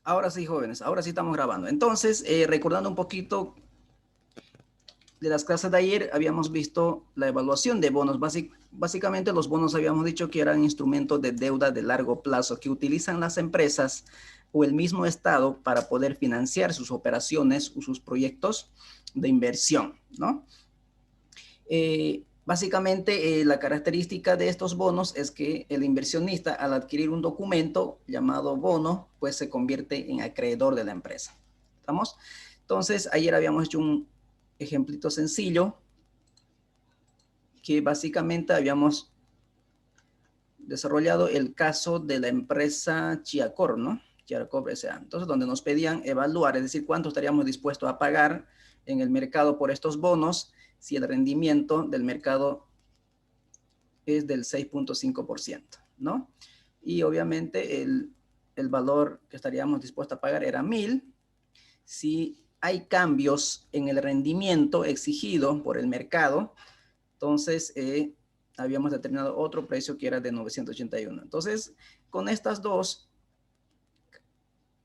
Ahora sí, jóvenes, ahora sí estamos grabando. Entonces, recordando un poquito de las clases de ayer, habíamos visto la evaluación de bonos. Básicamente, los bonos habíamos dicho que eran instrumentos de deuda de largo plazo que utilizan las empresas o el mismo Estado para poder financiar sus operaciones o sus proyectos de inversión, ¿no? Básicamente, la característica de estos bonos es que el inversionista, al adquirir un documento llamado bono, pues se convierte en acreedor de la empresa. ¿Estamos? Entonces, ayer habíamos hecho un ejemplito sencillo que básicamente habíamos desarrollado el caso de la empresa Chiacor, ¿no? Chiacor S.A. Entonces, donde nos pedían evaluar, es decir, cuánto estaríamos dispuestos a pagar en el mercado por estos bonos si el rendimiento del mercado es del 6.5%, ¿no? Y obviamente el valor que estaríamos dispuestos a pagar era 1.000. Si hay cambios en el rendimiento exigido por el mercado, entonces habíamos determinado otro precio que era de 981. Entonces, con estas dos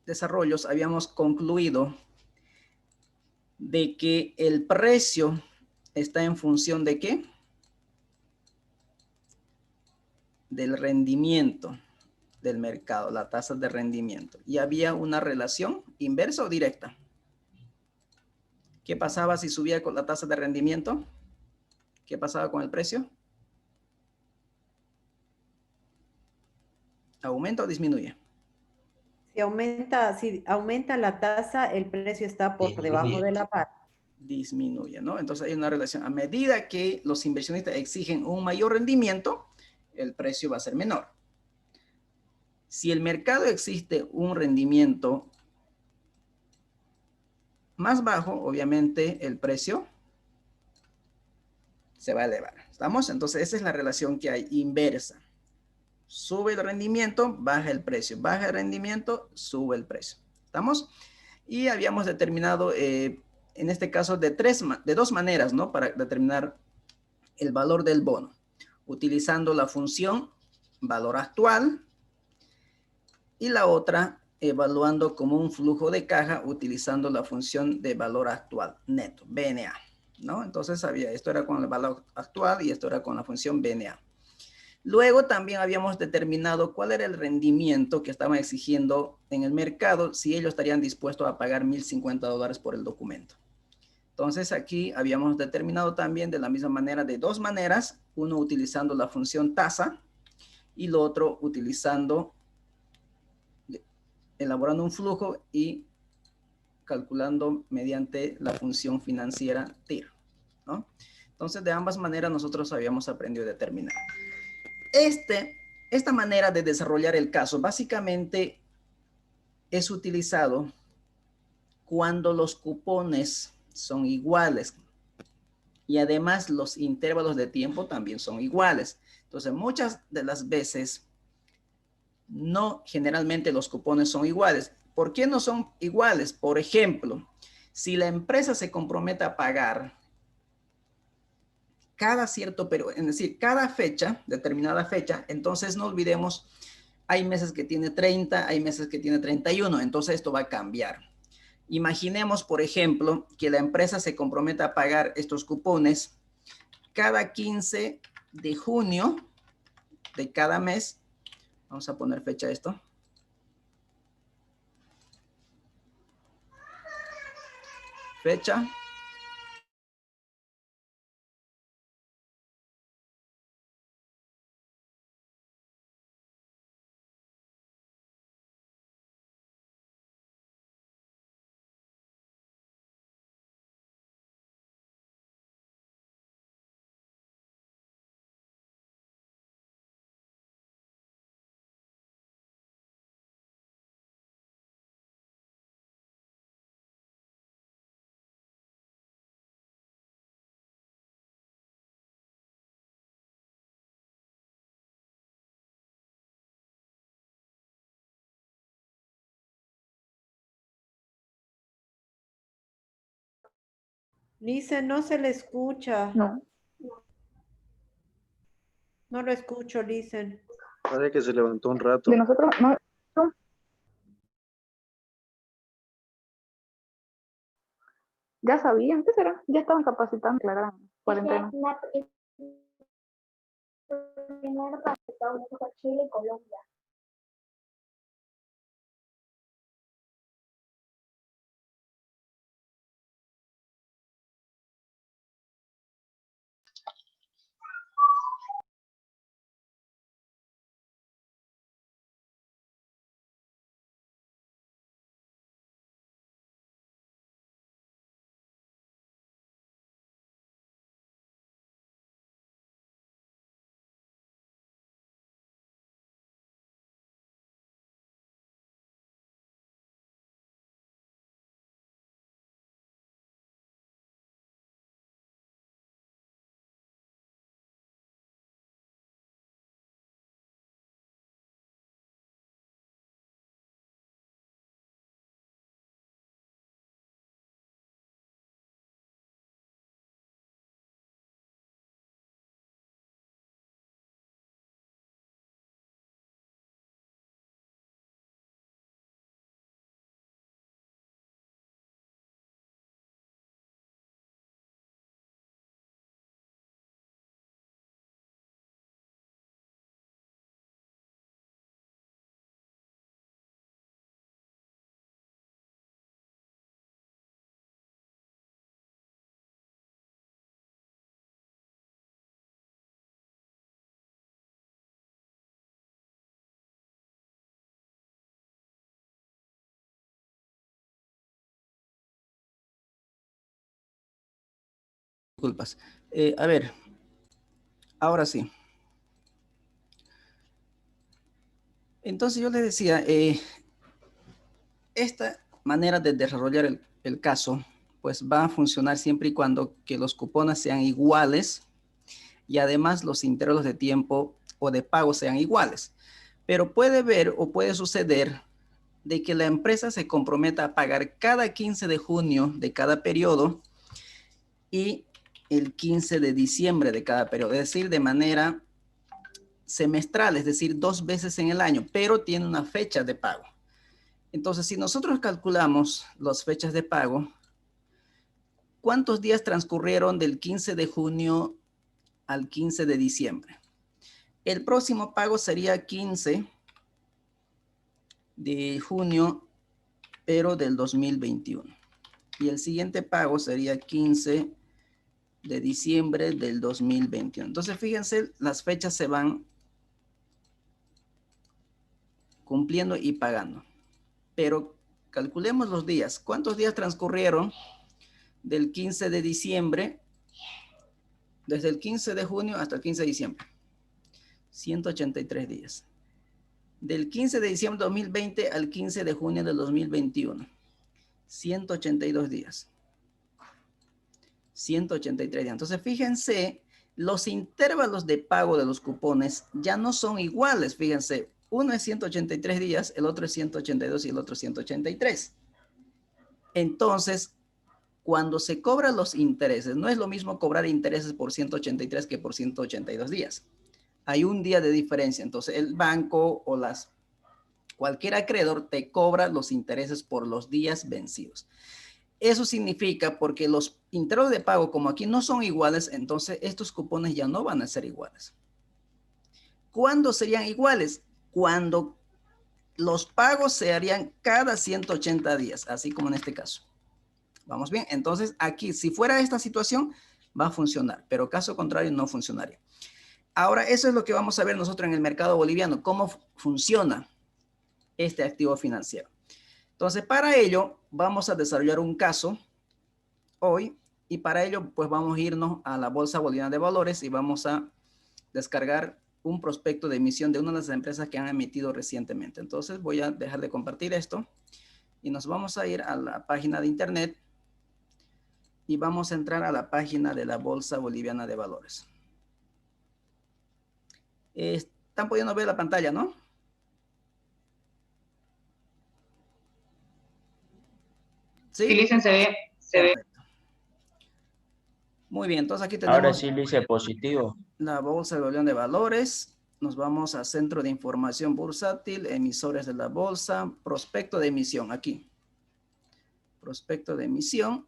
desarrollos habíamos concluido de que el precio está en función de ¿qué? Del rendimiento del mercado, la tasa de rendimiento. Y había una relación inversa o directa. ¿Qué pasaba si subía con la tasa de rendimiento? ¿Qué pasaba con el precio? ¿Aumenta o disminuye? Si aumenta la tasa, el precio está por debajo de la par. Disminuye, ¿no? Entonces hay una relación. A medida que los inversionistas exigen un mayor rendimiento, el precio va a ser menor. Si el mercado existe un rendimiento más bajo, obviamente el precio se va a elevar. ¿Estamos? Entonces esa es la relación que hay inversa. Sube el rendimiento, baja el precio. Baja el rendimiento, sube el precio. ¿Estamos? Y habíamos determinado, en este caso, de dos maneras, ¿no? Para determinar el valor del bono. Utilizando la función valor actual y la otra evaluando como un flujo de caja utilizando la función de valor actual neto, BNA, ¿no? Entonces esto era con el valor actual y esto era con la función BNA. Luego también habíamos determinado cuál era el rendimiento que estaban exigiendo en el mercado si ellos estarían dispuestos a pagar $1,050 por el documento. Entonces aquí habíamos determinado también de la misma manera, de dos maneras, uno utilizando la función tasa y lo otro utilizando, elaborando un flujo y calculando mediante la función financiera TIR, ¿no? Entonces de ambas maneras nosotros habíamos aprendido a determinar. Esta manera de desarrollar el caso básicamente es utilizado cuando los cupones son iguales y además los intervalos de tiempo también son iguales. Entonces, muchas de las veces, no generalmente los cupones son iguales. ¿Por qué no son iguales? Por ejemplo, si la empresa se compromete a pagar cada cierto periodo, es decir, cada fecha, determinada fecha, entonces no olvidemos, hay meses que tiene 30, hay meses que tiene 31, entonces esto va a cambiar. Imaginemos, por ejemplo, que la empresa se comprometa a pagar estos cupones cada 15 de junio de cada mes. Vamos a poner fecha a esto. Fecha. Lice, no se le escucha. No. No lo escucho, Licen. Parece que se levantó un rato. De nosotros, no, Ya sabían, ¿qué será? Ya estaban capacitando la gran cuarentena. Primero para Estados Unidos, Chile y Colombia. Disculpas. A ver, ahora sí. Entonces yo les decía, esta manera de desarrollar el caso, pues va a funcionar siempre y cuando que los cupones sean iguales y además los intervalos de tiempo o de pago sean iguales. Pero puede ver o puede suceder de que la empresa se comprometa a pagar cada 15 de junio de cada periodo y el 15 de diciembre de cada periodo, es decir, de manera semestral, es decir, 2 veces en el año, pero tiene una fecha de pago. Entonces, si nosotros calculamos las fechas de pago, ¿cuántos días transcurrieron del 15 de junio al 15 de diciembre? El próximo pago sería 15 de junio, pero del 2021. Y el siguiente pago sería 15 de diciembre del 2021. Entonces, fíjense, las fechas se van cumpliendo y pagando. Pero calculemos los días. ¿Cuántos días transcurrieron del 15 de diciembre, desde el 15 de junio hasta el 15 de diciembre? 183 días. Del 15 de diciembre de 2020 al 15 de junio del 2021. 182 días. 183 días. Entonces, fíjense, los intervalos de pago de los cupones ya no son iguales. Fíjense, uno es 183 días, el otro es 182 y el otro 183. Entonces, cuando se cobran los intereses, no es lo mismo cobrar intereses por 183 que por 182 días. Hay un día de diferencia. Entonces, el banco o cualquier acreedor te cobra los intereses por los días vencidos. Eso significa porque los intervalos de pago, como aquí no son iguales, entonces estos cupones ya no van a ser iguales. ¿Cuándo serían iguales? Cuando los pagos se harían cada 180 días, así como en este caso. ¿Vamos bien? Entonces aquí, si fuera esta situación, va a funcionar, pero caso contrario no funcionaría. Ahora, eso es lo que vamos a ver nosotros en el mercado boliviano, cómo funciona este activo financiero. Entonces, para ello, vamos a desarrollar un caso hoy y para ello, pues vamos a irnos a la Bolsa Boliviana de Valores y vamos a descargar un prospecto de emisión de una de las empresas que han emitido recientemente. Entonces, voy a dejar de compartir esto y nos vamos a ir a la página de internet y vamos a entrar a la página de la Bolsa Boliviana de Valores. Están pudiendo ver la pantalla, ¿no? ¿Sí? Sí, Licen, se ve. Perfecto. Muy bien, entonces aquí tenemos... Ahora sí, Lice, positivo. La Bolsa Boliviana de Valores. Nos vamos a Centro de Información Bursátil, emisores de la Bolsa, prospecto de emisión, aquí. Prospecto de emisión.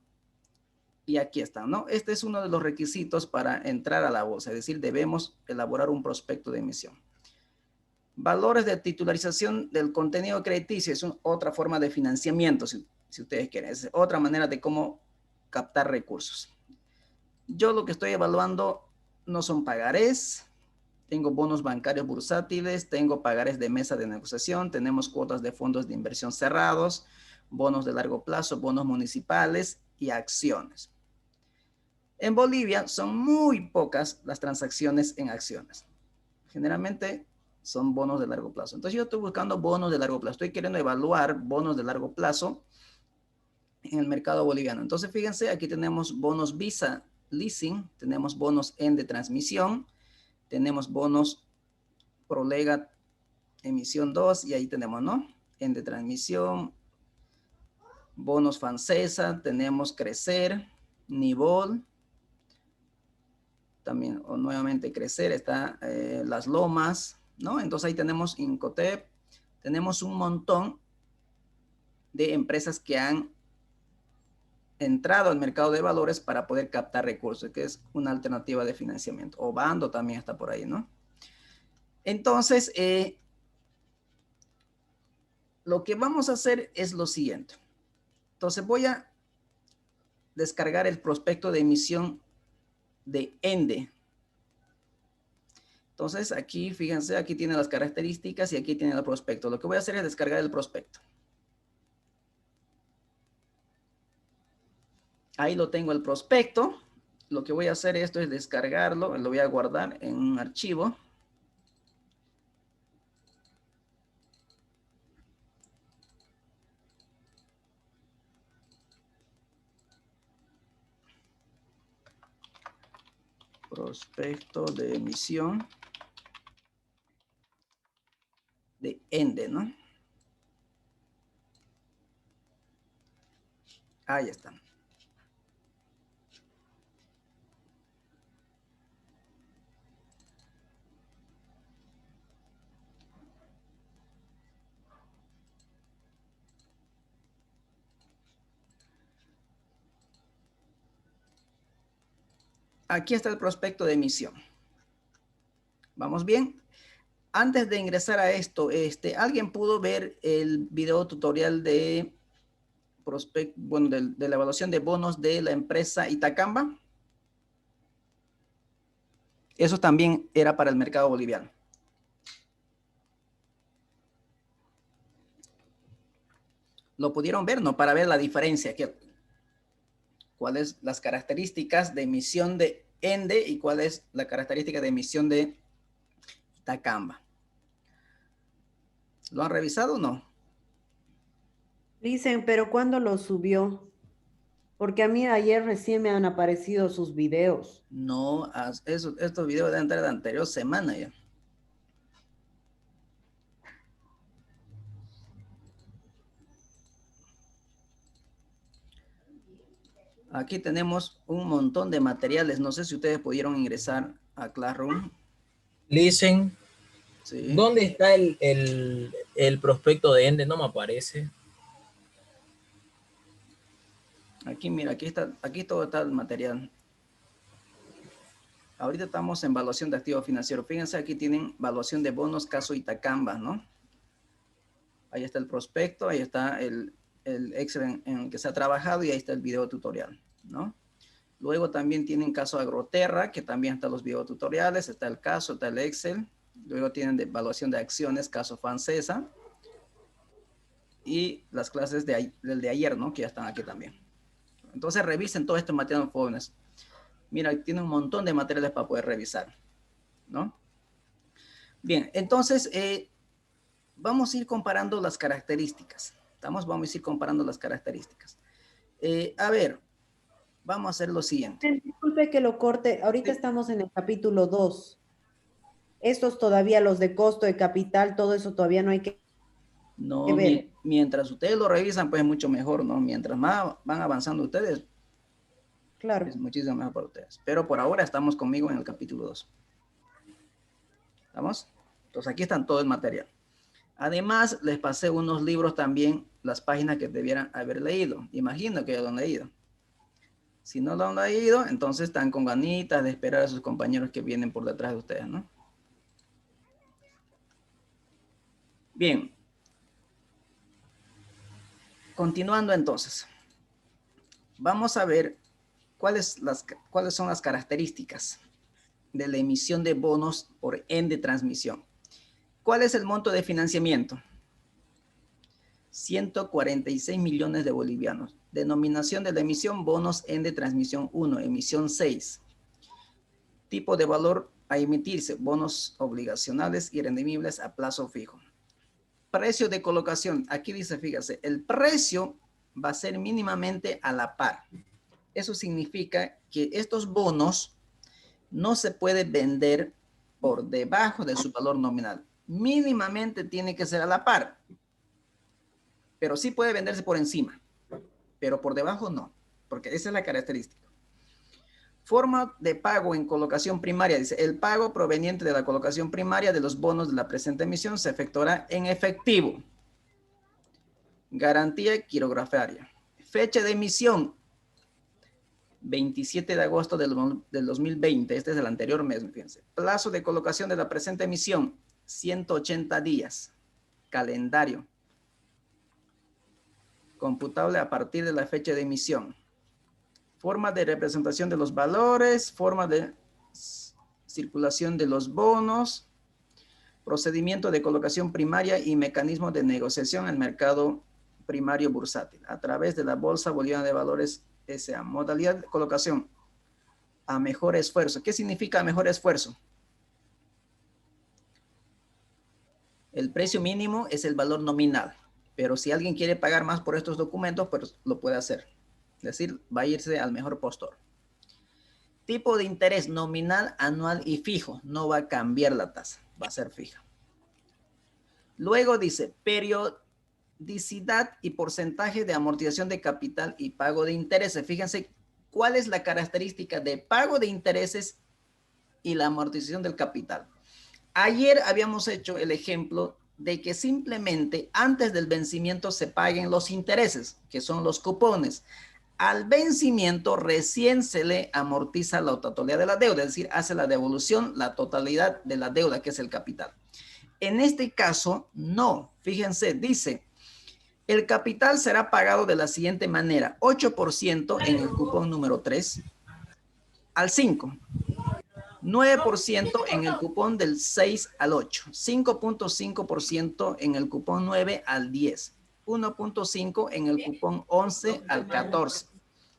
Y aquí está, ¿no? Este es uno de los requisitos para entrar a la bolsa, es decir, debemos elaborar un prospecto de emisión. Valores de titularización del contenido crediticio es otra forma de financiamiento, si ustedes quieren. Es otra manera de cómo captar recursos. Yo lo que estoy evaluando no son pagarés, tengo bonos bancarios bursátiles, tengo pagarés de mesa de negociación, tenemos cuotas de fondos de inversión cerrados, bonos de largo plazo, bonos municipales y acciones. En Bolivia son muy pocas las transacciones en acciones. Generalmente son bonos de largo plazo. Entonces yo estoy buscando bonos de largo plazo. Estoy queriendo evaluar bonos de largo plazo en el mercado boliviano. Entonces fíjense, aquí tenemos bonos Visa Leasing, tenemos bonos ENDE Transmisión, tenemos bonos Prolega Emisión 2 y ahí tenemos, ¿no? ENDE Transmisión, bonos Fancesa, tenemos Crecer, Nibol, también, o nuevamente Crecer, está Las Lomas, ¿no? Entonces ahí tenemos Incotep, tenemos un montón de empresas que han entrado al mercado de valores para poder captar recursos, que es una alternativa de financiamiento. O Bando también está por ahí, ¿no? Entonces, lo que vamos a hacer es lo siguiente. Entonces voy a descargar el prospecto de emisión de ENDE. Entonces aquí, fíjense, aquí tiene las características y aquí tiene el prospecto. Lo que voy a hacer es descargar el prospecto. Ahí lo tengo el prospecto. Lo que voy a hacer esto es descargarlo. Lo voy a guardar en un archivo. Prospecto de emisión de ENDE, ¿no? Ahí está. Aquí está el prospecto de emisión. ¿Vamos bien? Antes de ingresar a esto, ¿alguien pudo ver el video tutorial de bueno, de la evaluación de bonos de la empresa Itacamba? Eso también era para el mercado boliviano. ¿Lo pudieron ver? No, para ver la diferencia. ¿Cuáles las características de emisión de ENDE y cuál es la característica de emisión de Itacamba? ¿Lo han revisado o no? Dicen, pero ¿cuándo lo subió? Porque a mí ayer recién me han aparecido sus videos. No, estos videos deben estar de la anterior semana ya. Aquí tenemos un montón de materiales. No sé si ustedes pudieron ingresar a Classroom. Listen, Sí. ¿dónde está el prospecto de ENDE? No me aparece. Aquí, mira, aquí todo está el material. Ahorita estamos en evaluación de activos financieros. Fíjense, aquí tienen evaluación de bonos caso Itacamba, ¿no? Ahí está el prospecto, ahí está el Excel en el que se ha trabajado y ahí está el video tutorial, ¿no? Luego también tienen caso Agroterra, que también están los videotutoriales, está el caso, está el Excel. Luego tienen de evaluación de acciones, caso Fancesa. Y las clases del de ayer, ¿no? Que ya están aquí también. Entonces revisen todo este material, jóvenes. Mira, tiene un montón de materiales para poder revisar, ¿no? Bien, entonces vamos a ir comparando las características. Vamos a ir comparando las características. A ver, vamos a hacer lo siguiente. Disculpe que lo corte. Ahorita Sí. estamos en el capítulo 2. Estos todavía, los de costo de capital, todo eso todavía no hay que No, ver. mientras ustedes lo revisan, pues mucho mejor, ¿no? Mientras más van avanzando ustedes, Claro. es muchísimo mejor para ustedes. Pero por ahora estamos conmigo en el capítulo 2. ¿Estamos? Entonces aquí están todo el material. Además, les pasé unos libros también, las páginas que debieran haber leído. Imagino que ya lo han leído. Si no lo han leído, entonces están con ganitas de esperar a sus compañeros que vienen por detrás de ustedes, ¿no? Bien. Continuando entonces. Vamos a ver cuáles son las características de la emisión de bonos por ende transmisión. ¿Cuál es el monto de financiamiento? 146 millones de bolivianos. Denominación de la emisión, bonos ende transmisión 1, emisión 6. Tipo de valor a emitirse, bonos obligacionales y redimibles a plazo fijo. Precio de colocación, aquí dice, fíjese, el precio va a ser mínimamente a la par. Eso significa que estos bonos no se pueden vender por debajo de su valor nominal. Mínimamente tiene que ser a la par. Pero sí puede venderse por encima. Pero por debajo no. Porque esa es la característica. Forma de pago en colocación primaria. Dice, el pago proveniente de la colocación primaria de los bonos de la presente emisión se efectuará en efectivo. Garantía quirografaria. Fecha de emisión. 27 de agosto del 2020. Este es el anterior mes, fíjense. Plazo de colocación de la presente emisión. 180 días. Calendario. Computable a partir de la fecha de emisión. Forma de representación de los valores, forma de circulación de los bonos, procedimiento de colocación primaria y mecanismo de negociación en el mercado primario bursátil a través de la Bolsa Boliviana de Valores S.A. Modalidad de colocación a mejor esfuerzo. ¿Qué significa a mejor esfuerzo? El precio mínimo es el valor nominal, pero si alguien quiere pagar más por estos documentos, pues lo puede hacer. Es decir, va a irse al mejor postor. Tipo de interés nominal, anual y fijo. No va a cambiar la tasa, va a ser fija. Luego dice periodicidad y porcentaje de amortización de capital y pago de intereses. Fíjense cuál es la característica de pago de intereses y la amortización del capital. Ayer habíamos hecho el ejemplo de que simplemente antes del vencimiento se paguen los intereses, que son los cupones. Al vencimiento recién se le amortiza la totalidad de la deuda, es decir, hace la devolución, la totalidad de la deuda, que es el capital. En este caso, no. Fíjense, dice, el capital será pagado de la siguiente manera: 8% en el cupón número 3 al 5, 9% en el cupón del 6 al 8, 5.5% en el cupón 9 al 10, 1.5% en el cupón 11 al 14,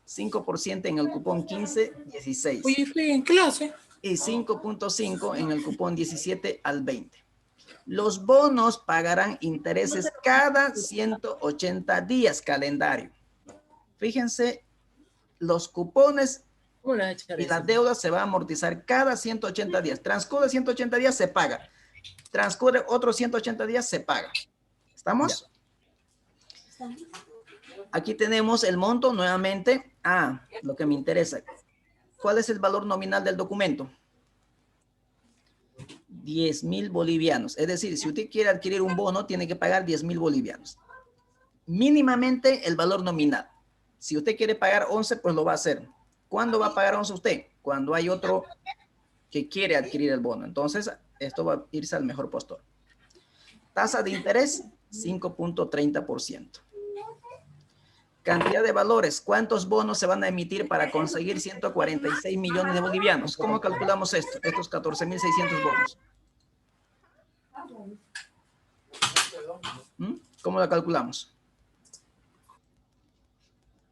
5% en el cupón 15, 16. Oye, fui en clase. Y 5.5% en el cupón 17 al 20. Los bonos pagarán intereses cada 180 días calendario. Fíjense, los cupones y la deuda se va a amortizar cada 180 días. Transcurre 180 días, se paga. Transcurre otros 180 días, se paga. ¿Estamos? Aquí tenemos el monto nuevamente. Lo que me interesa. ¿Cuál es el valor nominal del documento? 10.000 bolivianos. Es decir, si usted quiere adquirir un bono, tiene que pagar 10.000 bolivianos. Mínimamente el valor nominal. Si usted quiere pagar 11, pues lo va a hacer. ¿Cuándo va a pagar 11 usted? Cuando hay otro que quiere adquirir el bono. Entonces, esto va a irse al mejor postor. Tasa de interés, 5.30%. Cantidad de valores. ¿Cuántos bonos se van a emitir para conseguir 146 millones de bolivianos? ¿Cómo calculamos esto? Estos 14.600 bonos. ¿Cómo lo calculamos?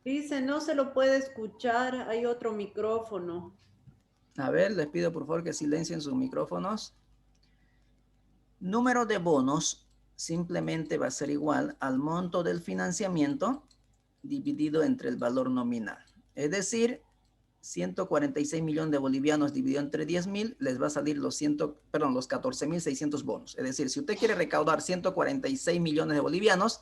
Dice, no se lo puede escuchar, hay otro micrófono. A ver, les pido por favor que silencien sus micrófonos. Número de bonos simplemente va a ser igual al monto del financiamiento dividido entre el valor nominal. Es decir, 146 millones de bolivianos dividido entre 10.000, les va a salir los 14.600 bonos. Es decir, si usted quiere recaudar 146 millones de bolivianos,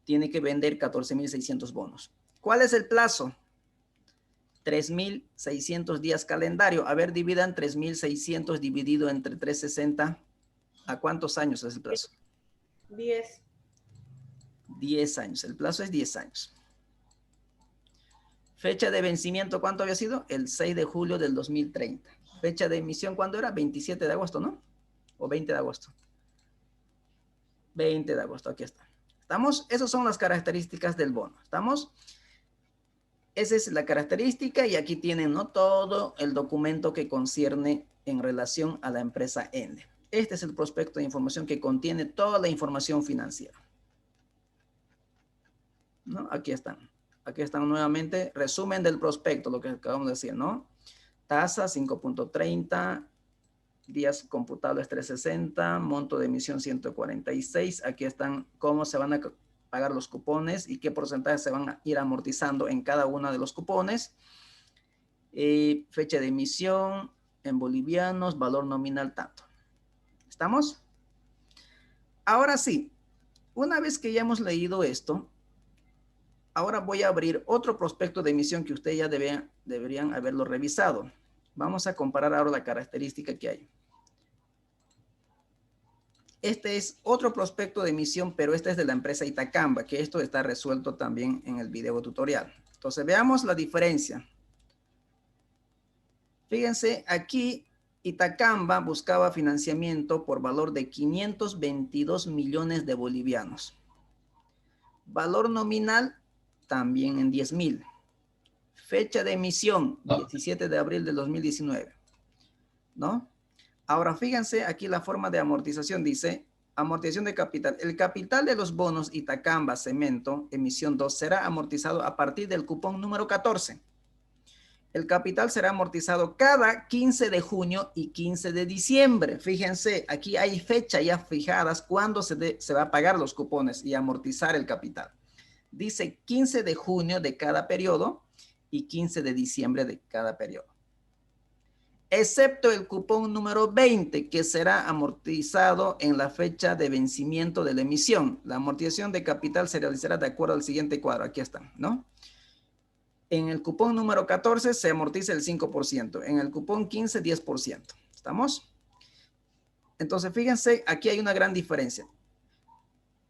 tiene que vender 14.600 bonos. ¿Cuál es el plazo? 3.600 días calendario. A ver, dividan 3.600 dividido entre 360. ¿A cuántos años es el plazo? 10. 10 años. El plazo es 10 años. Fecha de vencimiento, ¿cuánto había sido? El 6 de julio del 2030. Fecha de emisión, ¿cuándo era? 27 de agosto, ¿no? O 20 de agosto. 20 de agosto, aquí está. ¿Estamos? Esas son las características del bono. ¿Estamos? Esa es la característica y aquí tienen, ¿no?, todo el documento que concierne en relación a la empresa Ende. Este es el prospecto de información que contiene toda la información financiera, ¿no? Aquí están. Aquí están nuevamente, resumen del prospecto, lo que acabamos de decir, ¿no? Tasa 5.30, días computables 360, monto de emisión 146. Aquí están cómo se van a pagar los cupones y qué porcentaje se van a ir amortizando en cada uno de los cupones. Fecha de emisión en bolivianos, valor nominal tanto. ¿Estamos? Ahora sí, una vez que ya hemos leído esto, ahora voy a abrir otro prospecto de emisión que ustedes ya deberían haberlo revisado. Vamos a comparar ahora la característica que hay. Este es otro prospecto de emisión, pero este es de la empresa Itacamba, que esto está resuelto también en el video tutorial. Entonces veamos la diferencia. Fíjense, aquí Itacamba buscaba financiamiento por valor de 522 millones de bolivianos. Valor nominal también en 10.000. Fecha de emisión, 17 de abril del 2019. ¿No? Ahora fíjense aquí la forma de amortización, dice amortización de capital. El capital de los bonos Itacamba Cemento, emisión 2, será amortizado a partir del cupón número 14. El capital será amortizado cada 15 de junio y 15 de diciembre. Fíjense, aquí hay fecha ya fijadas cuándo se va a pagar los cupones y amortizar el capital. Dice 15 de junio de cada periodo y 15 de diciembre de cada periodo. Excepto el cupón número 20, que será amortizado en la fecha de vencimiento de la emisión. La amortización de capital se realizará de acuerdo al siguiente cuadro. Aquí están, ¿no? En el cupón número 14 se amortiza el 5%. En el cupón 15, 10%. ¿Estamos? Entonces, fíjense, aquí hay una gran diferencia.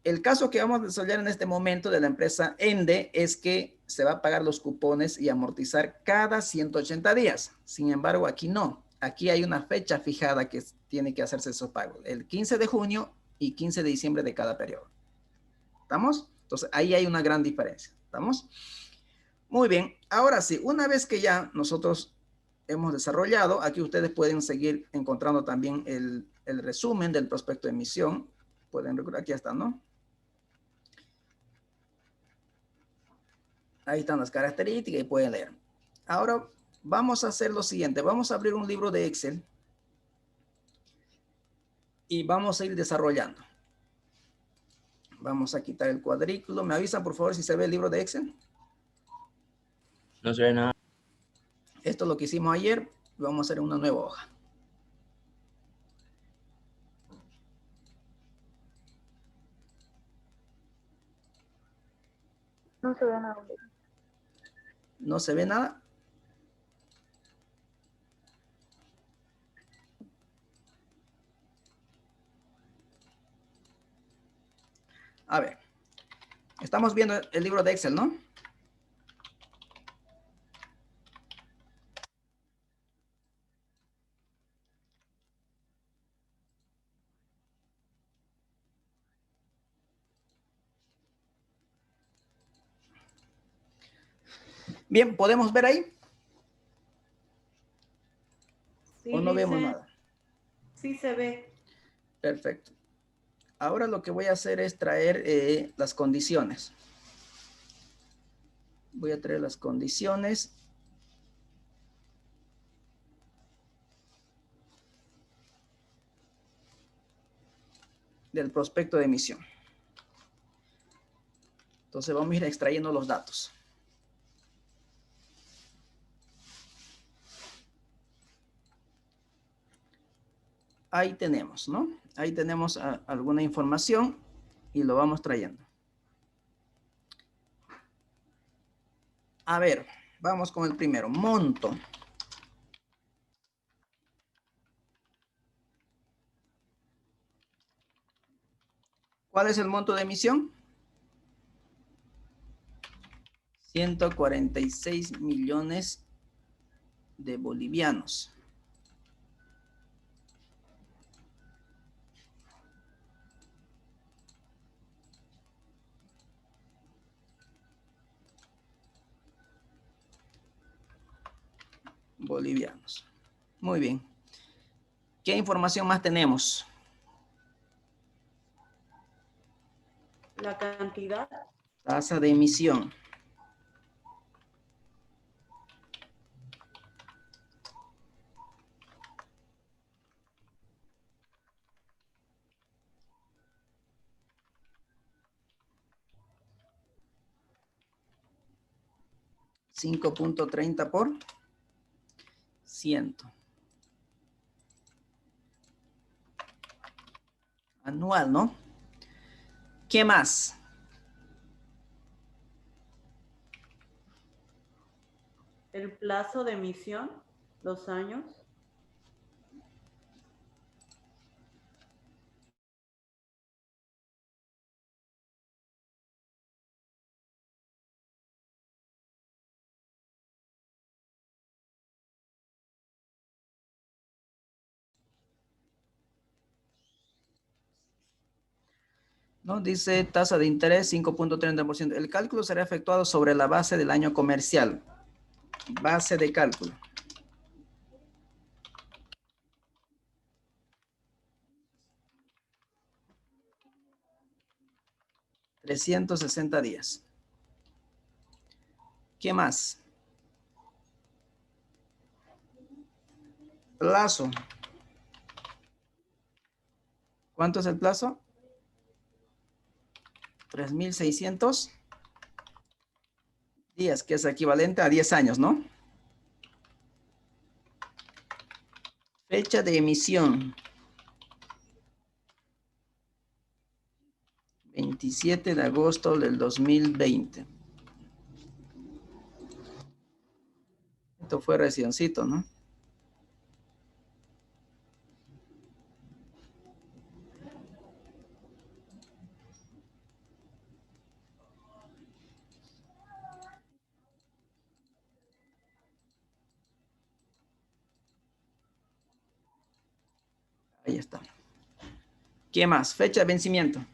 El caso que vamos a desarrollar en este momento de la empresa Ende es que se va a pagar los cupones y amortizar cada 180 días. Sin embargo, aquí no. Aquí hay una fecha fijada que tiene que hacerse esos pagos. El 15 de junio y 15 de diciembre de cada periodo. ¿Estamos? Entonces, ahí hay una gran diferencia. ¿Estamos? Muy bien. Ahora sí, una vez que ya nosotros hemos desarrollado, aquí ustedes pueden seguir encontrando también el resumen del prospecto de emisión. Pueden recordar, aquí está, ¿no? Ahí están las características y pueden leer. Ahora vamos a hacer lo siguiente. Vamos a abrir un libro de Excel y vamos a ir desarrollando. Vamos a quitar el cuadrículo. ¿Me avisan, por favor, si se ve el libro de Excel? No se ve nada. Esto es lo que hicimos ayer. Vamos a hacer una nueva hoja. No se ve nada. ¿No se ve nada? A ver. Estamos viendo el libro de Excel, ¿no? Bien, ¿podemos ver ahí? Sí, ¿O no vemos dice, nada? sí se ve. Perfecto. Ahora lo que voy a hacer es traer las condiciones. Voy a traer las condiciones. Del prospecto de emisión. Entonces vamos a ir extrayendo los datos. Ahí tenemos, ¿no? Ahí tenemos alguna información y lo vamos trayendo. A ver, vamos con el primero. Monto. ¿Cuál es el monto de emisión? 146 millones de bolivianos. Bolivianos. Muy bien. ¿Qué información más tenemos? La cantidad. Tasa de emisión. $5.30%. Anual, ¿no? ¿Qué más? El plazo de emisión, 2 años. ¿No? Dice tasa de interés 5.30%. El cálculo será efectuado sobre la base del año comercial. Base de cálculo. $360. ¿Qué más? Plazo. ¿Cuánto es el plazo? 3.600 días, que es equivalente a 10 años, ¿no? Fecha de emisión. 27 de agosto del 2020. Esto fue reciencito, ¿no? Ahí está. ¿Qué más? Fecha de vencimiento.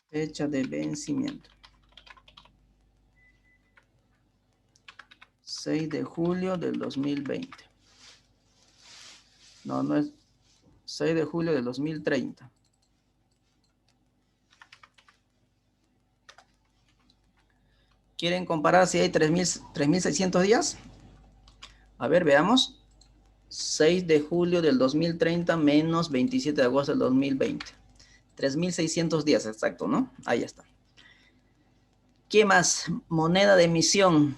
Fecha de vencimiento. 6 de julio del 2020. No, no es 6 de julio del 2030. ¿Quieren comparar si hay 3.600 días? A ver, veamos. 6 de julio del 2030 menos 27 de agosto del 2020. 3.600 días, exacto, ¿no? Ahí está. ¿Qué más? Moneda de emisión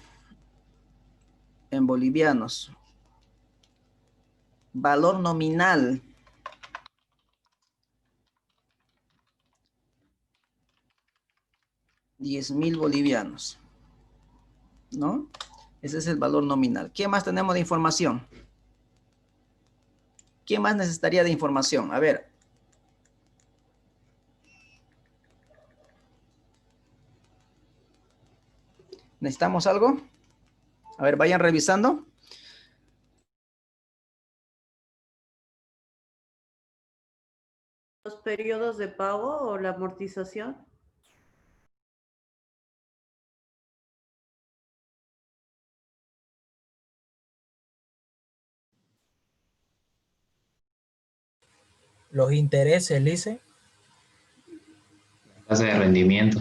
en bolivianos. Valor nominal. $10.000 bolivianos. ¿No? Ese es el valor nominal. ¿Qué más tenemos de información? ¿Qué más necesitaría de información? A ver. ¿Necesitamos algo? A ver, vayan revisando. Los periodos de pago o la amortización. Los intereses, Lice. Tasa de rendimiento.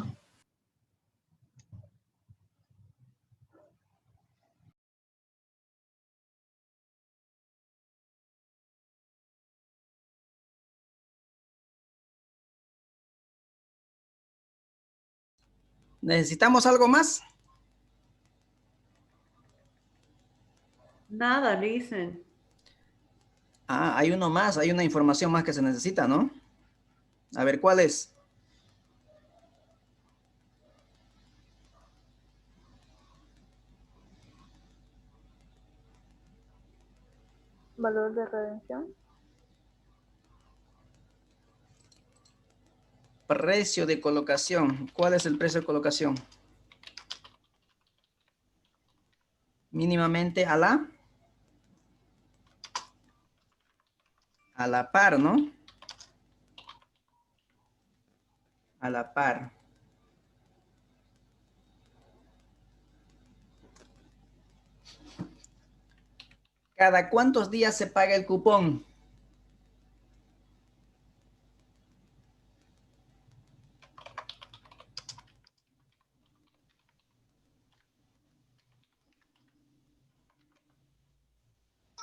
¿Necesitamos algo más? Nada, dicen. Ah, hay uno más, hay una información más que se necesita, ¿no? A ver, ¿cuál es? Valor de redención. Precio de colocación. ¿Cuál es el precio de colocación? Mínimamente a la par, ¿no? A la par. ¿Cada cuántos días se paga el cupón?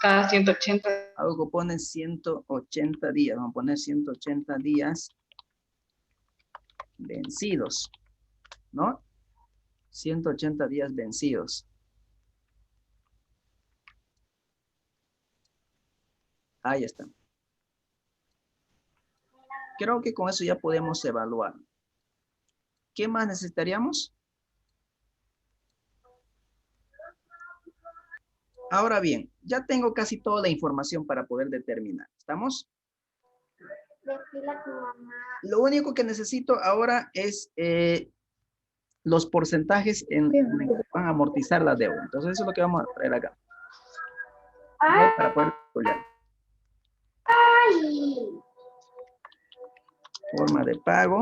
Cada 180. Algo pone 180 días. Vamos a poner 180 días vencidos, ¿no? 180 días vencidos. Ahí está. Creo que con eso ya podemos evaluar. ¿Qué más necesitaríamos? Ahora bien, ya tengo casi toda la información para poder determinar. ¿Estamos? Lo único que necesito ahora es los porcentajes en que van a amortizar la deuda. Entonces eso es lo que vamos a traer acá. Para poder calcular. Forma de pago.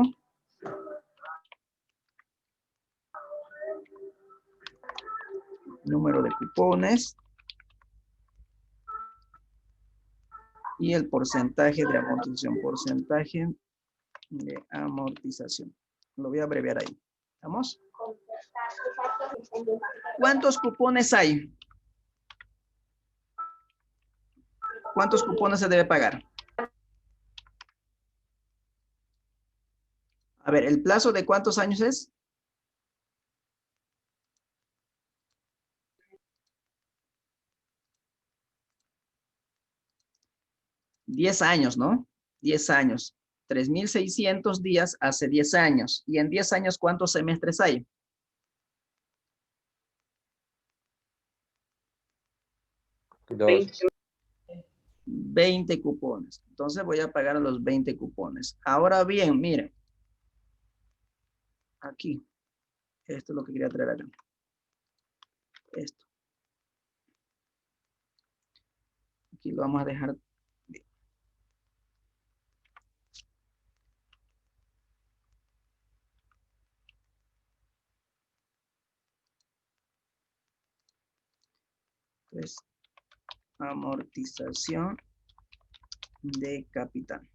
Número de cupones. Y el porcentaje de amortización. Porcentaje de amortización. Lo voy a abreviar ahí. ¿Estamos? ¿Cuántos cupones hay? ¿Cuántos cupones se debe pagar? A ver, ¿el plazo de cuántos años es? 10 años, ¿no? 10 años. 3,600 días hace 10 años. ¿Y en 10 años cuántos semestres hay? 20 cupones. Entonces voy a pagar los 20 cupones. Ahora bien, miren. Aquí. Esto es lo que quería traer acá. Esto. Aquí lo vamos a dejar. Pues, amortización de capital.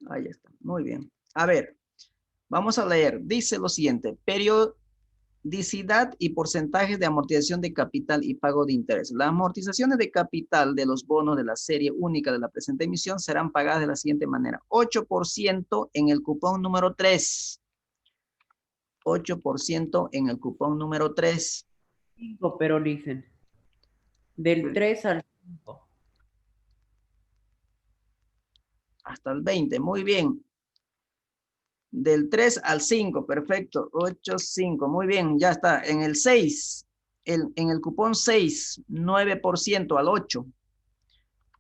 Ahí está. Muy bien. A ver, vamos a leer. Dice lo siguiente. Periodicidad y porcentajes de amortización de capital y pago de interés. Las amortizaciones de capital de los bonos de la serie única de la presente emisión serán pagadas de la siguiente manera. 8% en el cupón número 3. 8% en el cupón número 3. 5, pero dicen. Del 3 al 5. Hasta el 20. Muy bien. Del 3 al 5. Perfecto. 8, 5. Muy bien. Ya está. En el 6. En el cupón 6. 9% al 8.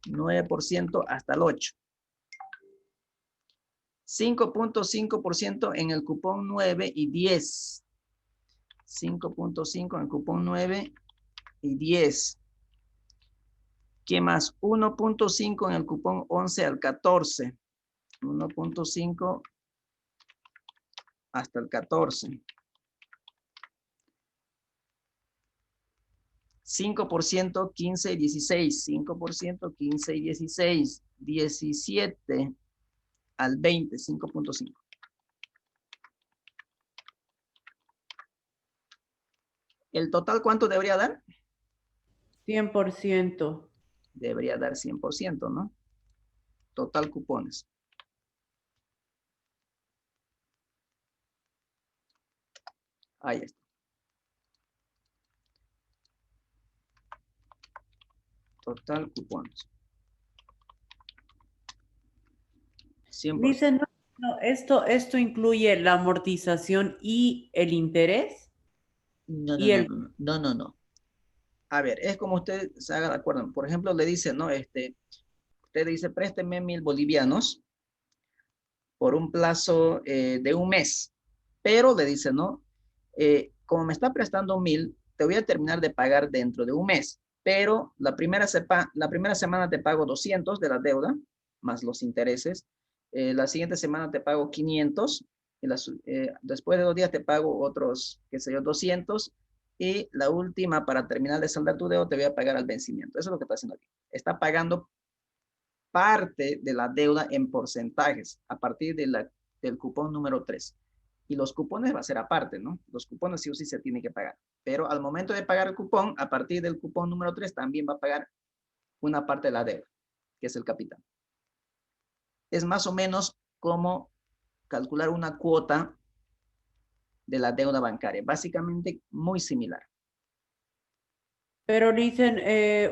9% hasta el 8. 5.5% en el cupón 9 y 10. 5.5 en el cupón 9 y 10. ¿Qué más? 1.5 en el cupón 11 al 14. 1.5 hasta el 14. 5%, 15 y 16. 5%, 15 y 16. 17 al 20, 5.5. ¿El total cuánto debería dar? 100%. Debería dar 100%, ¿no? Total cupones. Ahí está. Total cupones. 100%. Dicen, No, esto incluye la amortización y el interés No, no, y no, el... no, no, no, no, no. A ver, es como usted se haga de acuerdo. Por ejemplo, le dice, ¿no? Usted dice, présteme 1000 bolivianos por un plazo de un mes. Pero le dice, ¿no? Como me está prestando 1000, te voy a terminar de pagar dentro de un mes. Pero la primera semana te pago 200 de la deuda, más los intereses. La siguiente semana te pago 500. Y después de 2 días te pago otros, qué sé yo, 200. Y la última, para terminar de saldar tu deuda, te voy a pagar al vencimiento. Eso es lo que está haciendo aquí. Está pagando parte de la deuda en porcentajes a partir del cupón número 3. Y los cupones va a ser aparte, ¿no? Los cupones sí o sí se tienen que pagar. Pero al momento de pagar el cupón, a partir del cupón número 3, también va a pagar una parte de la deuda, que es el capital. Es más o menos como calcular una cuota de la deuda bancaria. Básicamente muy similar. Pero dicen,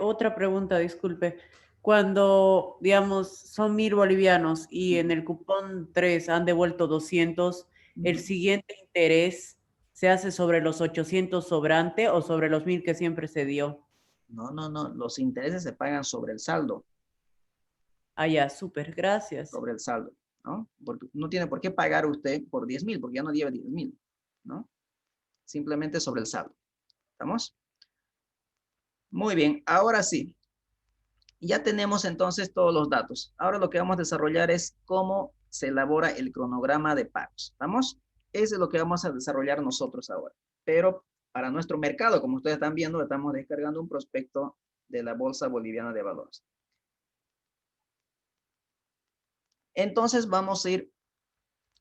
otra pregunta, disculpe. Cuando, digamos, son 1000 bolivianos y en el cupón 3 han devuelto 200, ¿el siguiente interés se hace sobre los 800 sobrante o sobre los 1000 que siempre se dio? No, no, no. Los intereses se pagan sobre el saldo. Ah, ya, súper, gracias. Sobre el saldo, ¿no? Porque no tiene por qué pagar usted por 10.000, porque ya no lleva 10.000, ¿no? Simplemente sobre el saldo. ¿Estamos? Muy bien, ahora sí. Ya tenemos entonces todos los datos. Ahora lo que vamos a desarrollar es cómo se elabora el cronograma de pagos. ¿Estamos? Eso es lo que vamos a desarrollar nosotros ahora. Pero para nuestro mercado, como ustedes están viendo, estamos descargando un prospecto de la Bolsa Boliviana de Valores. Entonces vamos a ir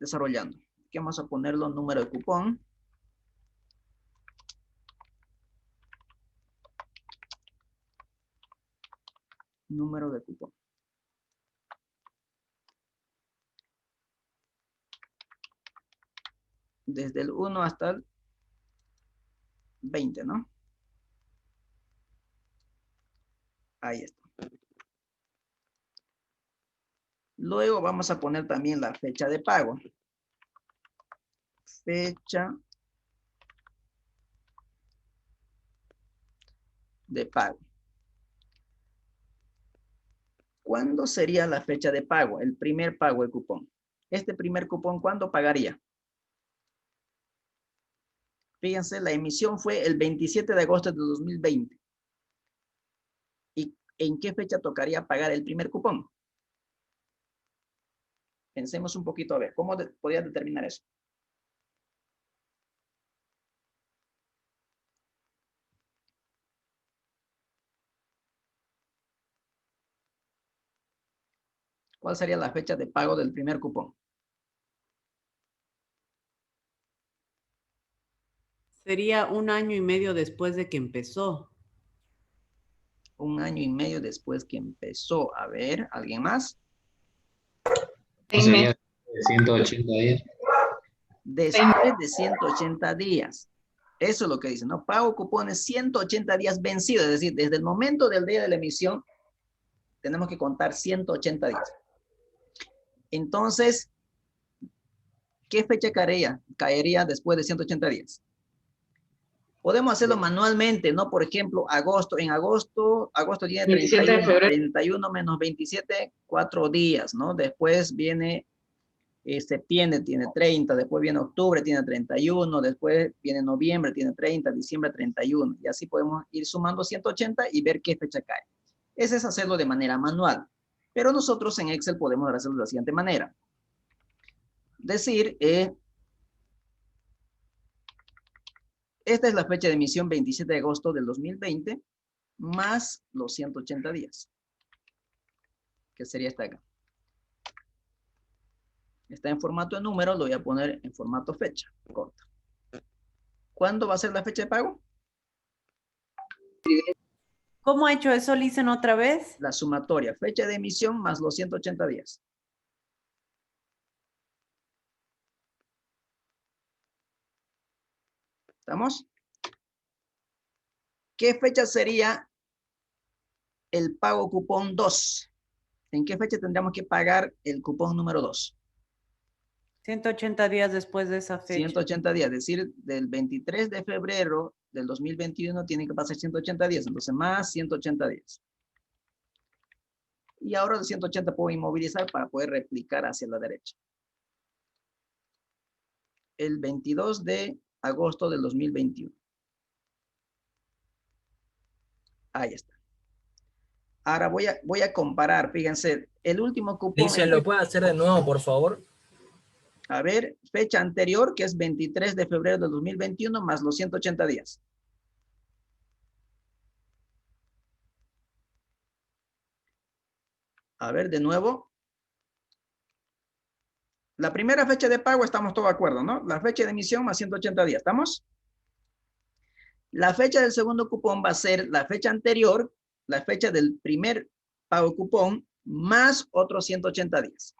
desarrollando. Aquí vamos a ponerlo número de cupón. Número de cupón. Desde el 1 hasta el 20, ¿no? Ahí está. Luego vamos a poner también la fecha de pago. Fecha de pago. ¿Cuándo sería la fecha de pago? El primer pago del cupón. Este primer cupón, ¿cuándo pagaría? Fíjense, la emisión fue el 27 de agosto de 2020. ¿Y en qué fecha tocaría pagar el primer cupón? Pensemos un poquito a ver, ¿cómo podría determinar eso? ¿Cuál sería la fecha de pago del primer cupón? Sería 1 año y medio después de que empezó. 1 año y medio después que empezó. A ver, ¿alguien más? Sería de 180 días. Después de 180 días. Eso es lo que dice, ¿no? Pago cupones 180 días vencidos, es decir, desde el momento del día de la emisión, tenemos que contar 180 días. Entonces, ¿qué fecha caería después de 180 días? Podemos hacerlo manualmente, ¿no? Por ejemplo, agosto. En agosto tiene 27 de 31, febrero. 31 menos 27, 4 días, ¿no? Después viene septiembre, tiene 30, después viene octubre, tiene 31, después viene noviembre, tiene 30, diciembre 31. Y así podemos ir sumando 180 y ver qué fecha cae. Ese es hacerlo de manera manual. Pero nosotros en Excel podemos hacerlo de la siguiente manera. Decir, esta es la fecha de emisión 27 de agosto del 2020, más los 180 días, que sería esta acá. Está en formato de número, lo voy a poner en formato fecha, corta. ¿Cuándo va a ser la fecha de pago? ¿Cómo ha hecho eso, Lisen, otra vez? La sumatoria, fecha de emisión más los 180 días. ¿Estamos? ¿Qué fecha sería el pago cupón 2? ¿En qué fecha tendríamos que pagar el cupón número 2? 180 días después de esa fecha. 180 días, es decir, del 23 de febrero del 2021 tienen que pasar 180 días, entonces más 180 días. Y ahora el 180 puedo inmovilizar para poder replicar hacia la derecha. El 22 de agosto del 2021. Ahí está. Ahora voy a comparar, fíjense, el último cupón. Dice, ¿lo puede hacer de nuevo, por favor? A ver, fecha anterior, que es 23 de febrero del 2021, más los 180 días. A ver, de nuevo. La primera fecha de pago estamos todos de acuerdo, ¿no? La fecha de emisión más 180 días, ¿estamos? La fecha del segundo cupón va a ser la fecha anterior, la fecha del primer pago cupón, más otros 180 días.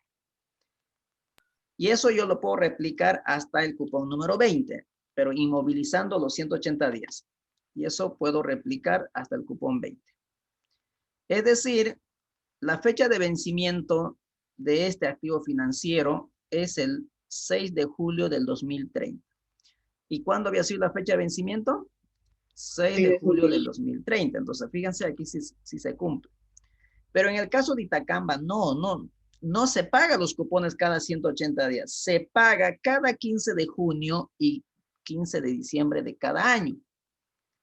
Y eso yo lo puedo replicar hasta el cupón número 20, pero inmovilizando los 180 días. Y eso puedo replicar hasta el cupón 20. Es decir, la fecha de vencimiento de este activo financiero es el 6 de julio del 2030. ¿Y cuándo había sido la fecha de vencimiento? 6 de julio del 2030. Entonces, fíjense aquí si se cumple. Pero en el caso de Itacamba, no se paga los cupones cada 180 días. Se paga cada 15 de junio y 15 de diciembre de cada año.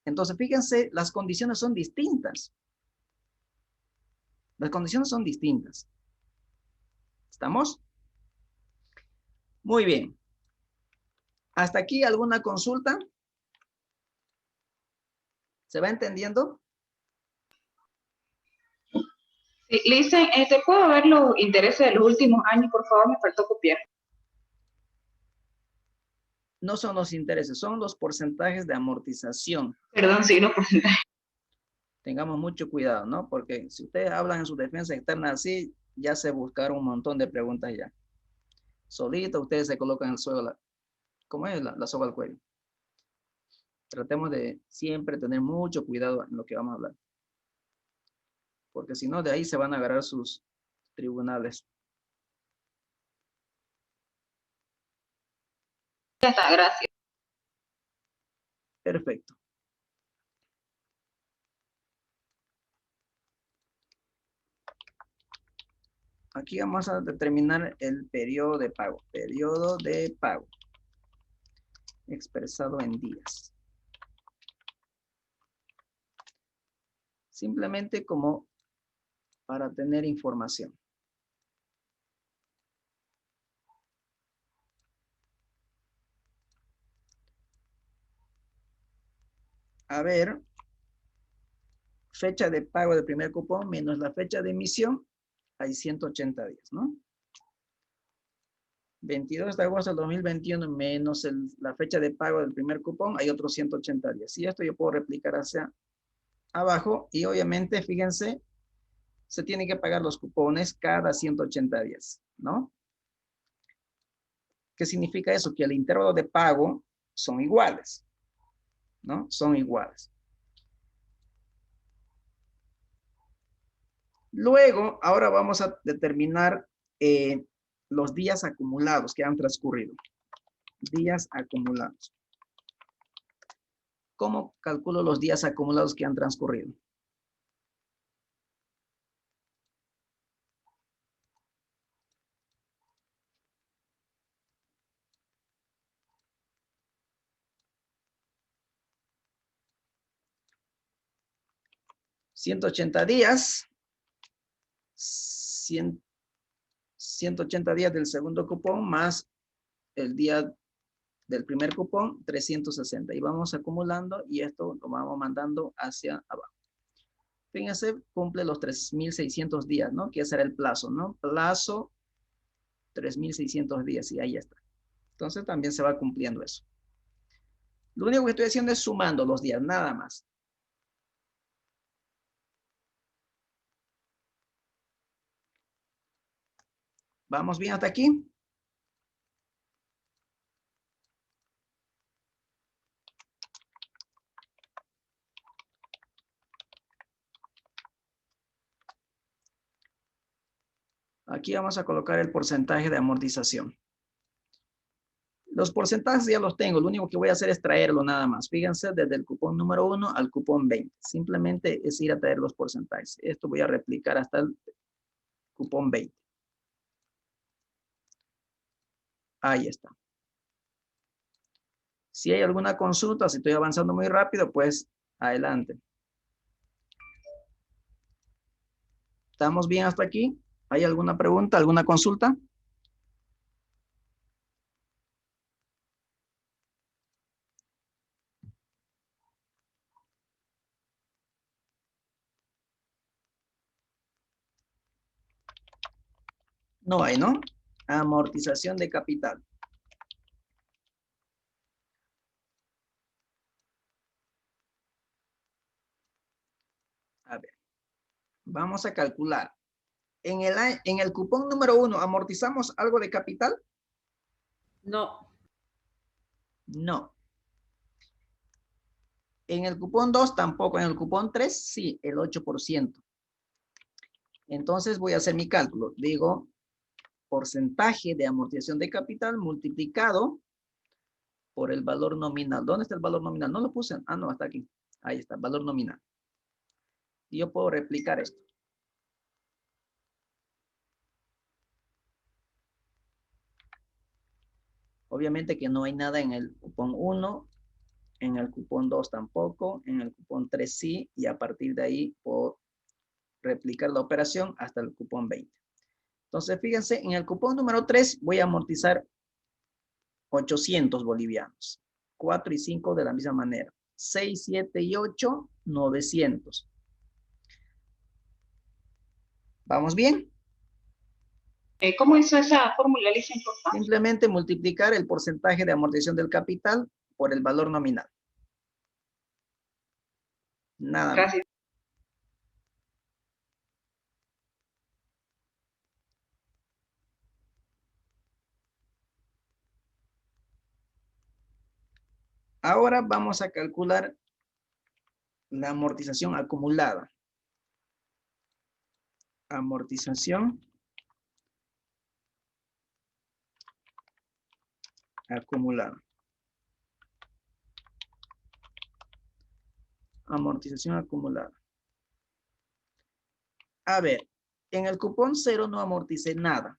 Entonces, fíjense, las condiciones son distintas. Las condiciones son distintas. ¿Estamos? Muy bien. ¿Hasta aquí alguna consulta? ¿Se va entendiendo? Sí, Listen, ¿puedo ver los intereses de los últimos años? Por favor, me faltó copiar. No son los intereses, son los porcentajes de amortización. Perdón, sí, los porcentajes. Tengamos mucho cuidado, ¿no? Porque si ustedes hablan en su defensa externa así, ya se buscaron un montón de preguntas ya. Solito ustedes se colocan el suelo, ¿cómo es? La soga al cuello. Tratemos de siempre tener mucho cuidado en lo que vamos a hablar. Porque si no, de ahí se van a agarrar sus tribunales. Ya está, gracias. Perfecto. Aquí vamos a determinar el periodo de pago. Periodo de pago. Expresado en días. Simplemente como para tener información. A ver, fecha de pago del primer cupón menos la fecha de emisión, hay 180 días, ¿no? 22 de agosto del 2021 menos la fecha de pago del primer cupón, hay otros 180 días. Y esto yo puedo replicar hacia abajo y obviamente, fíjense, se tienen que pagar los cupones cada 180 días, ¿no? ¿Qué significa eso? Que el intervalo de pago son iguales, ¿no? Son iguales. Luego, ahora vamos a determinar los días acumulados que han transcurrido. Días acumulados. ¿Cómo calculo los días acumulados que han transcurrido? $180 días. 180 días del segundo cupón más el día del primer cupón, 360. Y vamos acumulando y esto lo vamos mandando hacia abajo. Fíjense, cumple los 3.600 días, ¿no? Que ese era el plazo, ¿no? Plazo, 3.600 días y ahí está. Entonces también se va cumpliendo eso. Lo único que estoy haciendo es sumando los días, nada más. ¿Vamos bien hasta aquí? Aquí vamos a colocar el porcentaje de amortización. Los porcentajes ya los tengo. Lo único que voy a hacer es traerlo nada más. Fíjense, desde el cupón número 1 al cupón 20. Simplemente es ir a traer los porcentajes. Esto voy a replicar hasta el cupón 20. Ahí está. Si hay alguna consulta, si estoy avanzando muy rápido, pues adelante. ¿Estamos bien hasta aquí? ¿Hay alguna pregunta, alguna consulta? No hay, ¿no? Amortización de capital. A ver, vamos a calcular. En el cupón número 1, ¿amortizamos algo de capital? No. No. En el cupón 2 tampoco. En el cupón 3 sí, el 8%. Entonces voy a hacer mi cálculo. Digo, porcentaje de amortización de capital multiplicado por el valor nominal. ¿Dónde está el valor nominal? No lo puse. Ah, no, hasta aquí. Ahí está, valor nominal. Y yo puedo replicar esto. Obviamente que no hay nada en el cupón 1, en el cupón 2 tampoco, en el cupón 3 sí, y a partir de ahí puedo replicar la operación hasta el cupón 20. Entonces, fíjense, en el cupón número 3 voy a amortizar 800 bolivianos. 4 y 5 de la misma manera. 6, 7 y 8, 900. ¿Vamos bien? ¿Cómo hizo esa fórmula, Licen, por favor? Simplemente multiplicar el porcentaje de amortización del capital por el valor nominal. Nada más. Gracias. Ahora vamos a calcular la amortización acumulada. Amortización acumulada. Amortización acumulada. A ver, en el cupón 0 no amorticé nada.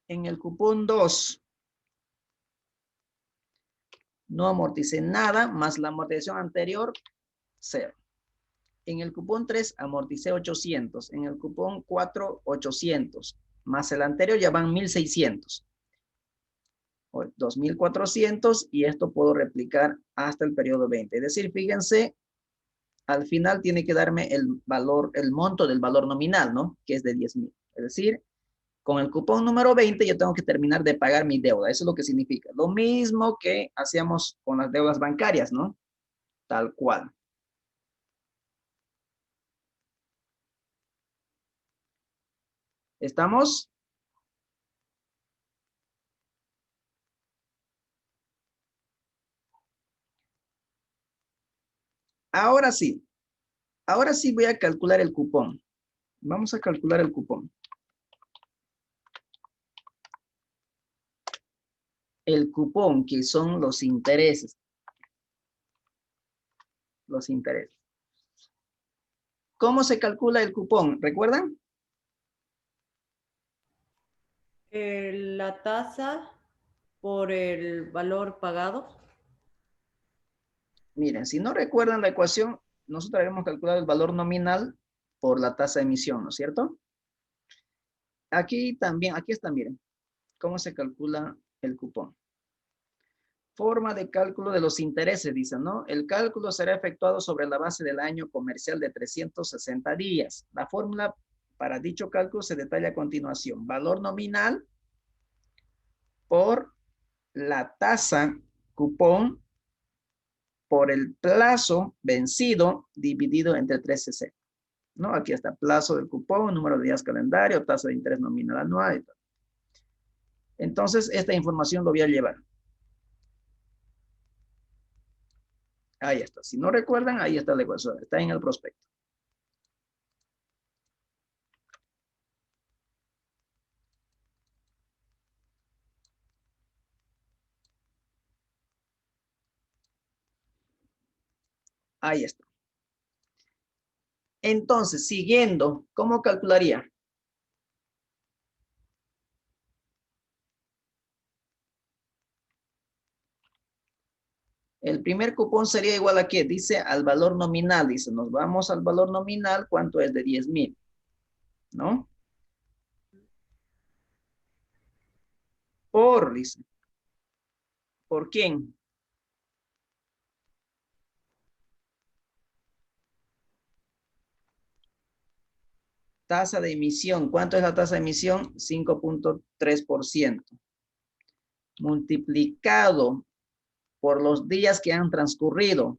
En el cupón 2 no amorticé nada, más la amortización anterior, 0. En el cupón 3 amorticé 800. En el cupón 4, 800. Más el anterior ya van 1600. 2400 y esto puedo replicar hasta el periodo 20. Es decir, fíjense, al final tiene que darme el valor, el monto del valor nominal, ¿no? Que es de 10,000. Es decir, con el cupón número 20 yo tengo que terminar de pagar mi deuda. Eso es lo que significa. Lo mismo que hacíamos con las deudas bancarias, ¿no? Tal cual. ¿Estamos? Ahora sí. Ahora sí voy a calcular el cupón. Vamos a calcular el cupón. El cupón, que son los intereses. Los intereses. ¿Cómo se calcula el cupón? ¿Recuerdan? La tasa por el valor pagado. Miren, si no recuerdan la ecuación, nosotros habíamos calculado el valor nominal por la tasa de emisión, ¿no es cierto? Aquí también, aquí está, miren, cómo se calcula el cupón. Forma de cálculo de los intereses, dicen, ¿no? El cálculo será efectuado sobre la base del año comercial de 360 días. La fórmula para dicho cálculo se detalla a continuación. Valor nominal por la tasa cupón por el plazo vencido dividido entre 360. ¿No? Aquí está plazo del cupón, número de días calendario, tasa de interés nominal anual. Entonces, esta información lo voy a llevar. Ahí está. Si no recuerdan, ahí está la ecuación. Está en el prospecto. Ahí está. Entonces, siguiendo, ¿cómo calcularía? El primer cupón sería igual a ¿qué? Dice al valor nominal. Dice, nos vamos al valor nominal. ¿Cuánto es de 10,000? ¿No? Dice. ¿Por quién? Tasa de emisión. ¿Cuánto es la tasa de emisión? 5.3%. Multiplicado por los días que han transcurrido.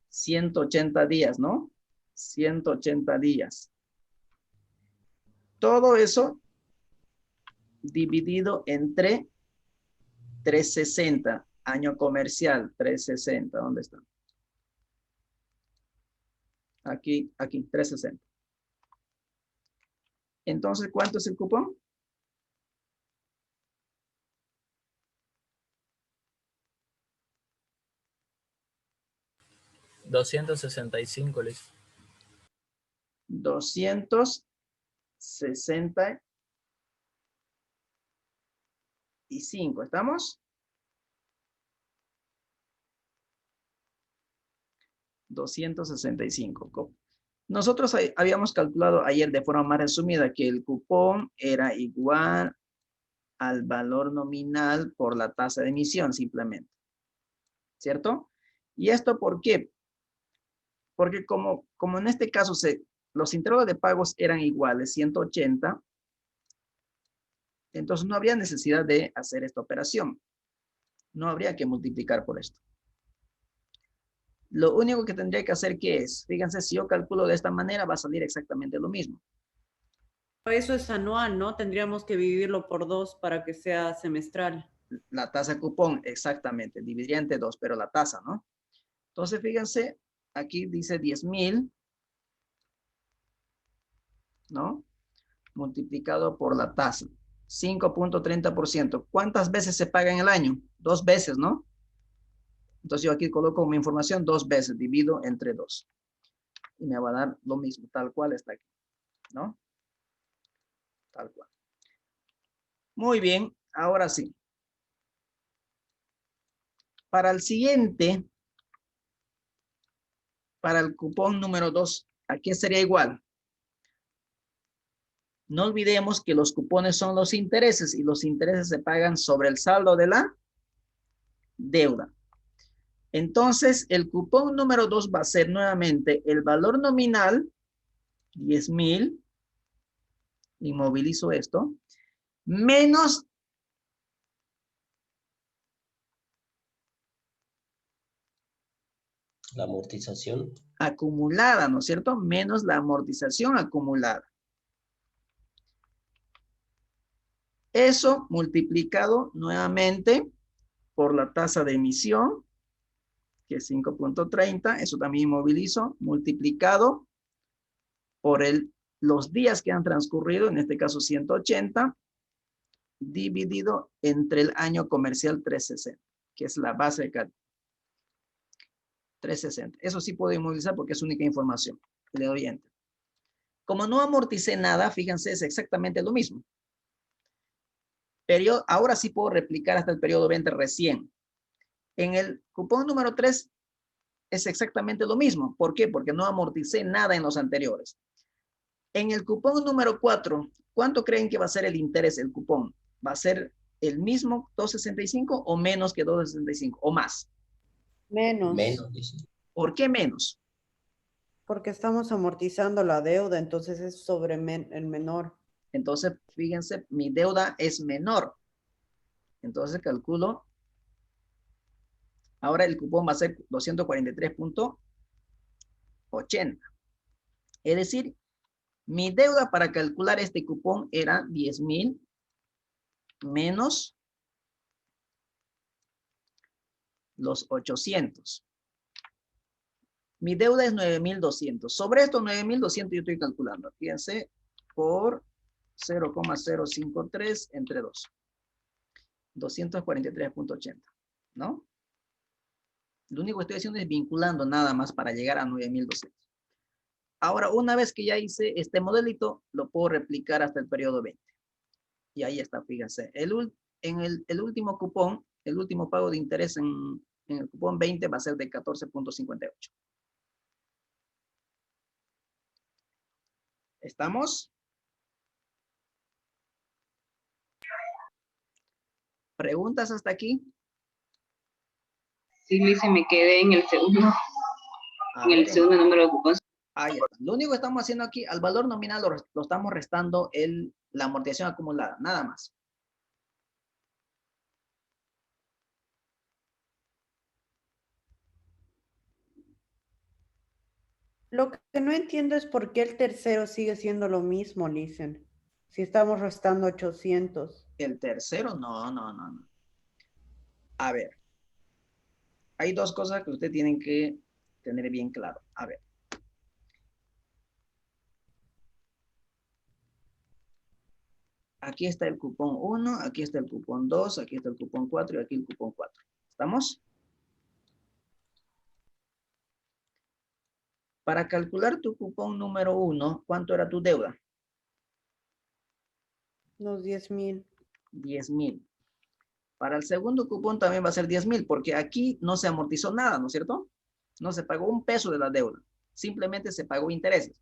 180 días, ¿no? 180 días. Todo eso dividido entre 360. Año comercial, 360. ¿Dónde está? Aquí, 360. Entonces, ¿cuánto es el cupón? $265, Liz. 265. ¿Estamos? 265. Nosotros habíamos calculado ayer de forma más resumida que el cupón era igual al valor nominal por la tasa de emisión simplemente. ¿Cierto? ¿Y esto por qué? Porque como en este caso los intervalos de pagos eran iguales, 180, entonces no habría necesidad de hacer esta operación. No habría que multiplicar por esto. Lo único que tendría que hacer, ¿qué es? Fíjense, si yo calculo de esta manera, va a salir exactamente lo mismo. Eso es anual, ¿no? Tendríamos que dividirlo por 2 para que sea semestral. La tasa cupón, exactamente, dividiría entre 2, pero la tasa, ¿no? Entonces, fíjense, aquí dice 10,000, ¿no? Multiplicado por la tasa, 5.30%. ¿Cuántas veces se paga en el año? 2 veces, ¿no? Entonces yo aquí coloco mi información 2 veces, divido entre 2. Y me va a dar lo mismo, tal cual está aquí, ¿no? Tal cual. Muy bien, ahora sí. Para el siguiente, para el cupón número 2, aquí sería igual. No olvidemos que los cupones son los intereses y los intereses se pagan sobre el saldo de la deuda. Entonces, el cupón número 2 va a ser nuevamente el valor nominal, 10,000, inmovilizo esto, menos la amortización acumulada, ¿no es cierto? Menos la amortización acumulada. Eso multiplicado nuevamente por la tasa de emisión, que es 5.30, eso también inmovilizo, multiplicado por los días que han transcurrido, en este caso 180, dividido entre el año comercial 360, que es la base de cálculo. 360. Eso sí puedo inmovilizar porque es única información. Le doy enter. Como no amorticé nada, fíjense, es exactamente lo mismo. Ahora sí puedo replicar hasta el periodo 20 recién. En el cupón número 3 es exactamente lo mismo. ¿Por qué? Porque no amorticé nada en los anteriores. En el cupón número 4, ¿cuánto creen que va a ser el interés, el cupón? ¿Va a ser el mismo 2.65 o menos que 2.65 o más? Menos. dice. ¿Por qué menos? Porque estamos amortizando la deuda, entonces es sobre el menor. Entonces, fíjense, mi deuda es menor. Entonces calculo. Ahora el cupón va a ser 243.80. Es decir, mi deuda para calcular este cupón era 10,000 menos los 800. Mi deuda es 9,200. Sobre estos 9,200 yo estoy calculando. Fíjense, por 0,053 entre 2. 243.80, ¿no? Lo único que estoy haciendo es vinculando nada más para llegar a 9.200. Ahora, una vez que ya hice este modelito, lo puedo replicar hasta el periodo 20. Y ahí está, fíjense. El último cupón, el último pago de interés en el cupón 20 va a ser de 14.58. ¿Estamos? ¿Preguntas hasta aquí? Sí, Lice, me quedé en el segundo, A en el ver, segundo número de cupón. ahí está. Lo único que estamos haciendo aquí, al valor nominal lo estamos restando la amortización acumulada, nada más. Lo que no entiendo es por qué el tercero sigue siendo lo mismo, Listen. Si estamos restando 800. El tercero, no. A ver, hay dos cosas que ustedes tienen que tener bien claro. A ver. Aquí está el cupón 1, aquí está el cupón 2, aquí está el cupón 4 y aquí el cupón 4. ¿Estamos? Para calcular tu cupón número 1, ¿cuánto era tu deuda? Los 10,000. 10.000. Para el segundo cupón también va a ser 10.000, porque aquí no se amortizó nada, ¿no es cierto? No se pagó un peso de la deuda. Simplemente se pagó intereses.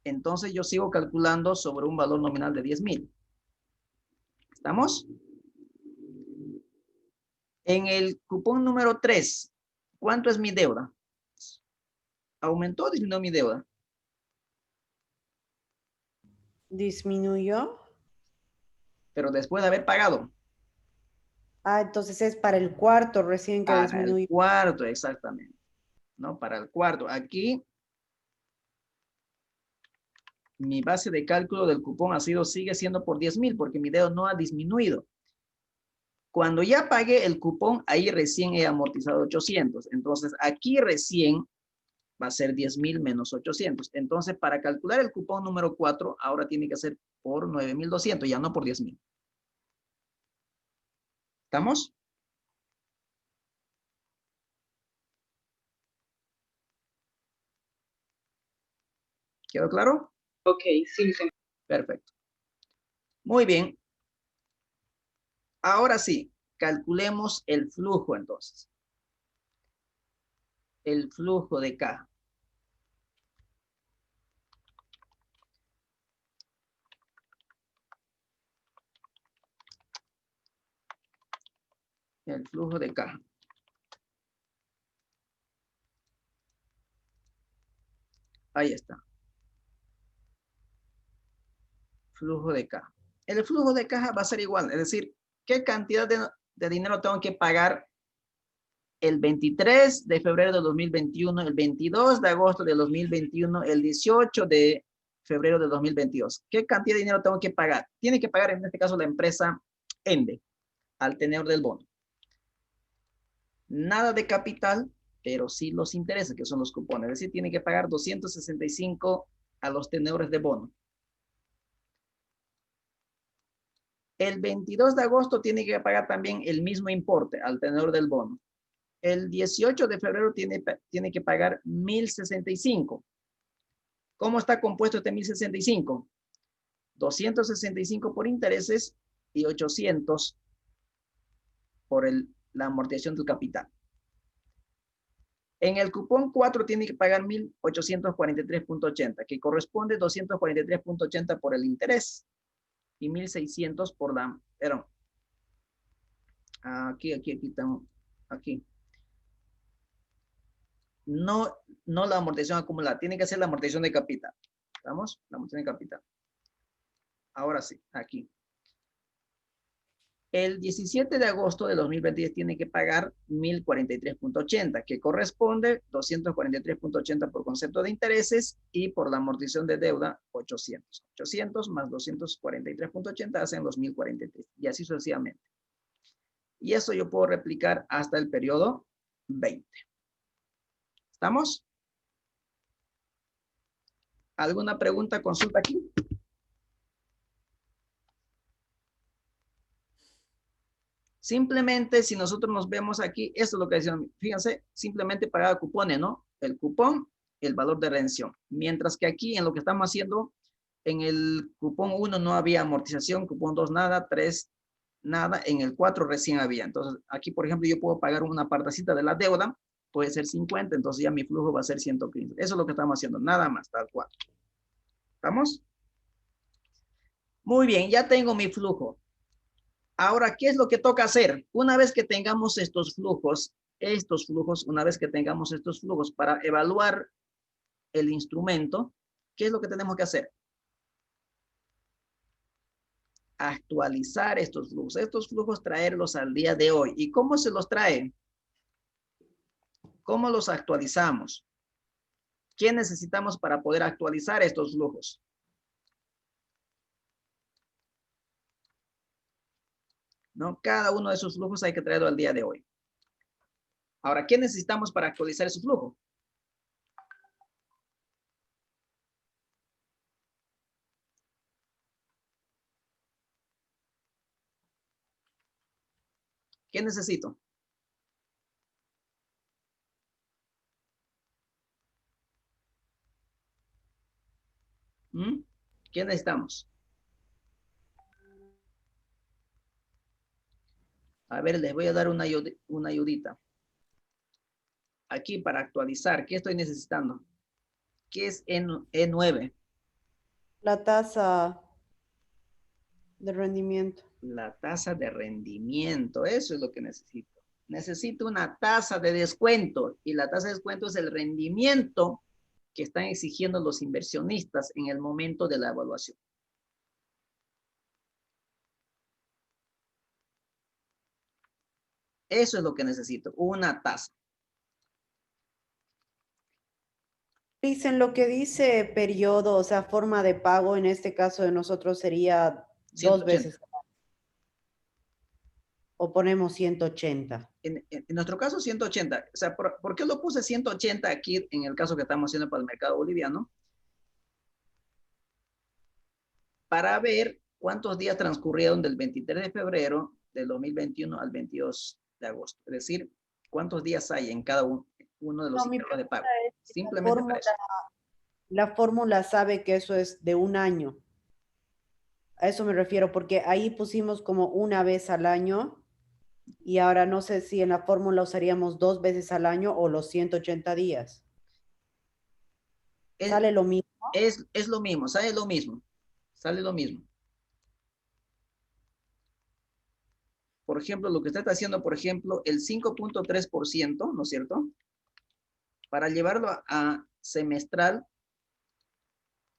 Entonces yo sigo calculando sobre un valor nominal de 10.000. ¿Estamos? En el cupón número 3, ¿cuánto es mi deuda? ¿Aumentó o disminuyó mi deuda? ¿Disminuyó? Pero después de haber pagado. Ah, entonces es para el cuarto recién que Para el disminuyó. cuarto, exactamente. ¿No? Para el cuarto. Aquí, mi base de cálculo del cupón sigue siendo por 10.000 porque mi deuda no ha disminuido. Cuando ya pagué el cupón, ahí recién he amortizado 800. Entonces, aquí recién va a ser 10.000 menos 800. Entonces, para calcular el cupón número 4, ahora tiene que ser por 9.200, ya no por 10.000. ¿Estamos? ¿Quedó claro? Ok, sí, Lice. Perfecto. Muy bien. Ahora sí, calculemos el flujo entonces. El flujo de caja. El flujo de caja. Ahí está. Flujo de caja. El flujo de caja va a ser igual, es decir, ¿qué cantidad de dinero tengo que pagar el 23 de febrero de 2021, el 22 de agosto de 2021, el 18 de febrero de 2022? ¿Qué cantidad de dinero tengo que pagar? Tiene que pagar en este caso la empresa ENDE al tenedor del bono. Nada de capital, pero sí los intereses, que son los cupones. Es decir, tiene que pagar 265 a los tenedores de bono. El 22 de agosto tiene que pagar también el mismo importe al tenedor del bono. El 18 de febrero tiene que pagar 1.065. ¿Cómo está compuesto este 1.065? 265 por intereses y 800 por la amortización del capital. En el cupón 4 tiene que pagar 1.843.80, que corresponde 243.80 por el interés y 1.600 por la... Perdón. Aquí estamos. Aquí. No la amortización acumulada, tiene que ser la amortización de capital. ¿Estamos? La amortización de capital. Ahora sí, aquí. El 17 de agosto de 2023 tiene que pagar 1.043.80, que corresponde 243.80 por concepto de intereses y por la amortización de deuda 800. 800 más 243.80 hacen los 1.043 y así sucesivamente. Y eso yo puedo replicar hasta el periodo 20. ¿Estamos? ¿Alguna pregunta, consulta aquí? Simplemente, si nosotros nos vemos aquí, esto es lo que decían, fíjense, simplemente pagaba cupones, ¿no? El cupón y el valor de redención. Mientras que aquí, en lo que estamos haciendo, en el cupón 1 no había amortización, cupón 2 nada, 3 nada, en el 4 recién había. Entonces, aquí, por ejemplo, yo puedo pagar una partecita de la deuda, puede ser 50, entonces ya mi flujo va a ser 115. Eso es lo que estamos haciendo, nada más, tal cual. ¿Estamos? Muy bien, ya tengo mi flujo. Ahora, ¿qué es lo que toca hacer? Una vez que tengamos estos flujos, una vez que tengamos estos flujos para evaluar el instrumento, ¿qué es lo que tenemos que hacer? Actualizar estos flujos traerlos al día de hoy. ¿Y cómo se los traen? ¿Cómo los actualizamos? ¿Qué necesitamos para poder actualizar estos flujos? ¿No? Cada uno de esos flujos hay que traerlo al día de hoy. Ahora, ¿qué necesitamos para actualizar ese flujo? ¿Qué necesito? ¿Mm? ¿Qué necesitamos? A ver, les voy a dar una ayudita. Aquí para actualizar, ¿qué estoy necesitando? ¿Qué es E9? La tasa de rendimiento. La tasa de rendimiento, eso es lo que necesito. Necesito una tasa de descuento y la tasa de descuento es el rendimiento que están exigiendo los inversionistas en el momento de la evaluación. Eso es lo que necesito, una tasa. Dicen lo que dice periodo, o sea, forma de pago, en este caso de nosotros sería 2 180. veces. O ponemos 180. En nuestro caso, 180. O sea, ¿por qué lo puse 180 aquí en el caso que estamos haciendo para el mercado boliviano? Para ver cuántos días transcurrieron del 23 de febrero del 2021 al 22 de agosto. Es decir, cuántos días hay en cada uno de los No, mi intervalos de pregunta pago. es, Simplemente para eso. la fórmula sabe que eso es de un año. A eso me refiero, porque ahí pusimos como una vez al año y ahora no sé si en la fórmula usaríamos 2 veces al año o los 180 días. Es, ¿Sale lo mismo? es lo mismo, sale lo mismo. Sale lo mismo. Por ejemplo, lo que usted está haciendo, por ejemplo, el 5.3%, ¿no es cierto? Para llevarlo a semestral,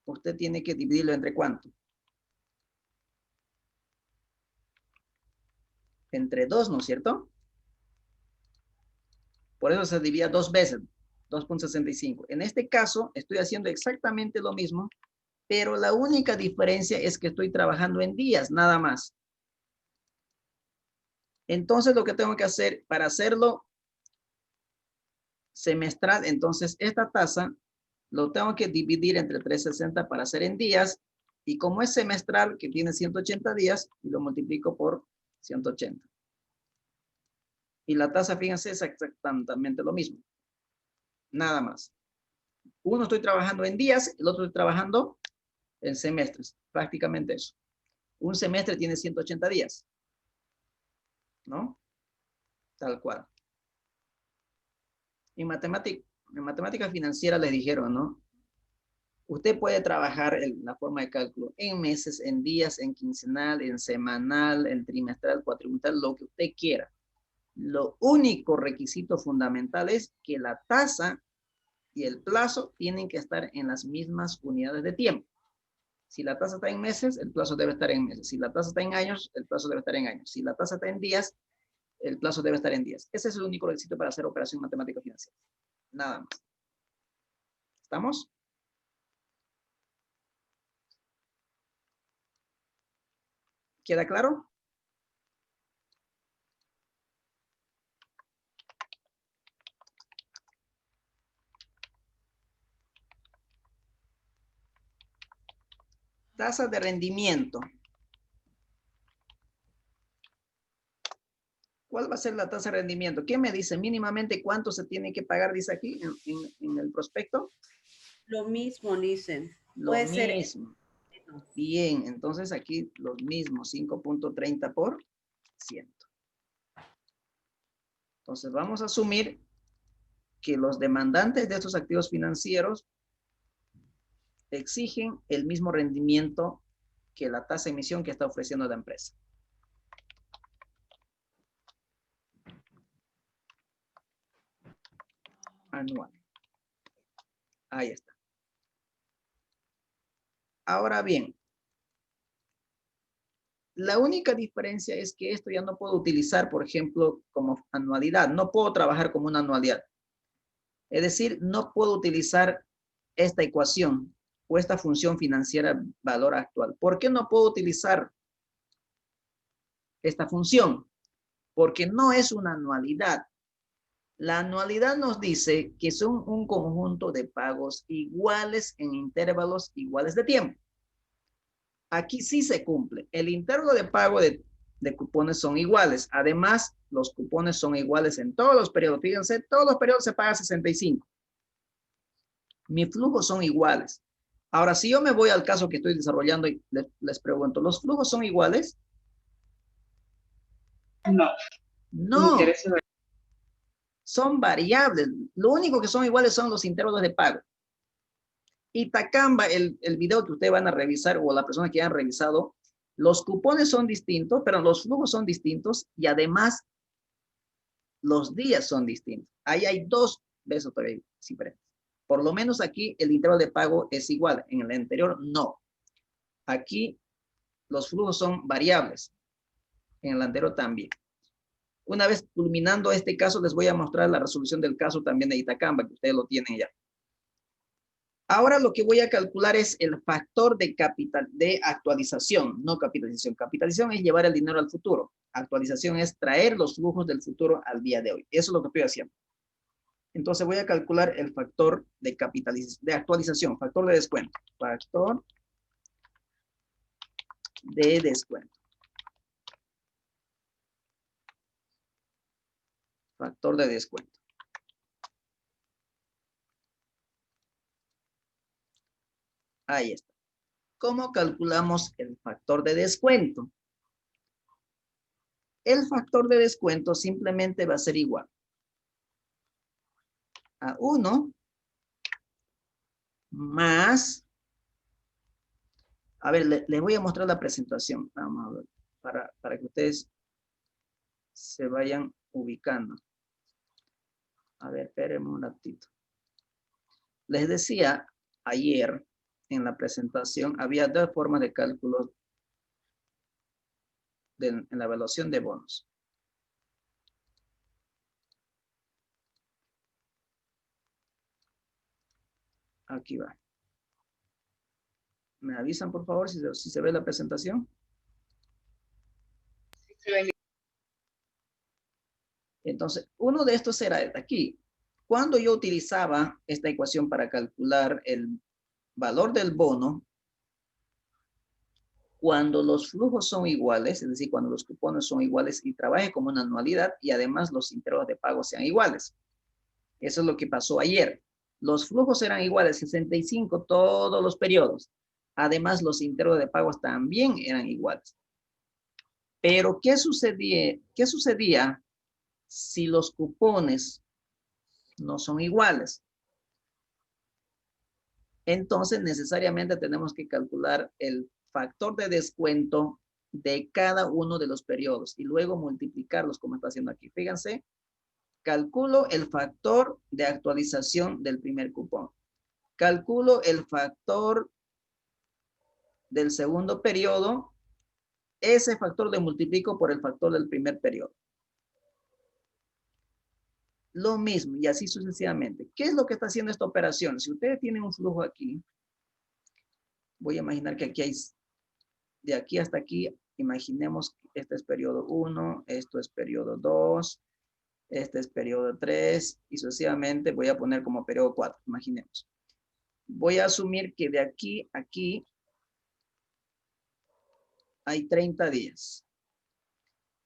usted tiene que dividirlo entre ¿cuánto? Entre 2, ¿no es cierto? Por eso se divide 2 veces, 2.65. En este caso, estoy haciendo exactamente lo mismo, pero la única diferencia es que estoy trabajando en días, nada más. Entonces, lo que tengo que hacer para hacerlo semestral, entonces esta tasa lo tengo que dividir entre 360 para hacer en días, y como es semestral, que tiene 180 días, y lo multiplico por 180. Y la tasa, fíjense, es exactamente lo mismo. Nada más. Uno estoy trabajando en días, el otro estoy trabajando en semestres. Prácticamente eso. Un semestre tiene 180 días. ¿No? Tal cual. En matemática financiera les dijeron, ¿no? Usted puede trabajar la forma de cálculo en meses, en días, en quincenal, en semanal, en trimestral, cuatrimestral, lo que usted quiera. Lo único requisito fundamental es que la tasa y el plazo tienen que estar en las mismas unidades de tiempo. Si la tasa está en meses, el plazo debe estar en meses. Si la tasa está en años, el plazo debe estar en años. Si la tasa está en días, el plazo debe estar en días. Ese es el único requisito para hacer operación matemática financiera. Nada más. ¿Estamos? ¿Queda claro? Tasa de rendimiento. ¿Cuál va a ser la tasa de rendimiento? ¿Qué me dice? Mínimamente cuánto se tiene que pagar, dice aquí en el prospecto. Lo mismo, dicen. Lo Puede ser mismo. Bien, entonces aquí los mismos, 5.30%. Entonces vamos a asumir que los demandantes de estos activos financieros exigen el mismo rendimiento que la tasa de emisión que está ofreciendo la empresa. Anual. Ahí está. Ahora bien, la única diferencia es que esto ya no puedo utilizar, por ejemplo, como anualidad. No puedo trabajar como una anualidad. Es decir, no puedo utilizar esta ecuación o esta función financiera valor actual. ¿Por qué no puedo utilizar esta función? Porque no es una anualidad. La anualidad nos dice que son un conjunto de pagos iguales en intervalos iguales de tiempo. Aquí sí se cumple. El intervalo de pago de cupones son iguales. Además, los cupones son iguales en todos los periodos. Fíjense, todos los periodos se paga 65. Mis flujos son iguales. Ahora, si yo me voy al caso que estoy desarrollando y les pregunto, ¿los flujos son iguales? No. No, son variables. Lo único que son iguales son los intervalos de pago. Itacamba, el video que ustedes van a revisar o la persona que han revisado, los cupones son distintos, pero los flujos son distintos y además los días son distintos. Ahí hay dos besos todavía diferentes. Por lo menos aquí el intervalo de pago es igual. En el anterior, no. Aquí los flujos son variables. En el anterior también. Una vez culminando este caso, les voy a mostrar la resolución del caso también de Itacamba, que ustedes lo tienen ya. Ahora lo que voy a calcular es el factor de actualización, no capitalización. Capitalización es llevar el dinero al futuro. Actualización es traer los flujos del futuro al día de hoy. Eso es lo que estoy haciendo. Entonces voy a calcular el factor de actualización, factor de descuento. Factor de descuento. Factor de descuento. Ahí está. ¿Cómo calculamos el factor de descuento? El factor de descuento simplemente va a ser igual a 1 más, a ver, les voy a mostrar la presentación, vamos a ver, para que ustedes se vayan ubicando. A ver, espérenme un ratito. Les decía ayer en la presentación, había dos formas de cálculo en la evaluación de bonos. Aquí va. ¿Me avisan, por favor, si se ve la presentación? Entonces, uno de estos era aquí. Cuando yo utilizaba esta ecuación para calcular el valor del bono, cuando los flujos son iguales, es decir, cuando los cupones son iguales y trabaje como una anualidad y además los intervalos de pago sean iguales. Eso es lo que pasó ayer. Los flujos eran iguales, 65 todos los periodos. Además, los intervalos de pagos también eran iguales. Pero, ¿qué sucedía si los cupones no son iguales? Entonces, necesariamente tenemos que calcular el factor de descuento de cada uno de los periodos y luego multiplicarlos como está haciendo aquí. Fíjense, calculo el factor de actualización del primer cupón. Calculo el factor del segundo periodo. Ese factor lo multiplico por el factor del primer periodo. Lo mismo y así sucesivamente. ¿Qué es lo que está haciendo esta operación? Si ustedes tienen un flujo aquí, voy a imaginar que aquí hay, de aquí hasta aquí, imaginemos que este es periodo 1, esto es periodo 2, este es periodo 3 y sucesivamente voy a poner como periodo 4, imaginemos. Voy a asumir que de aquí a aquí hay 30 días.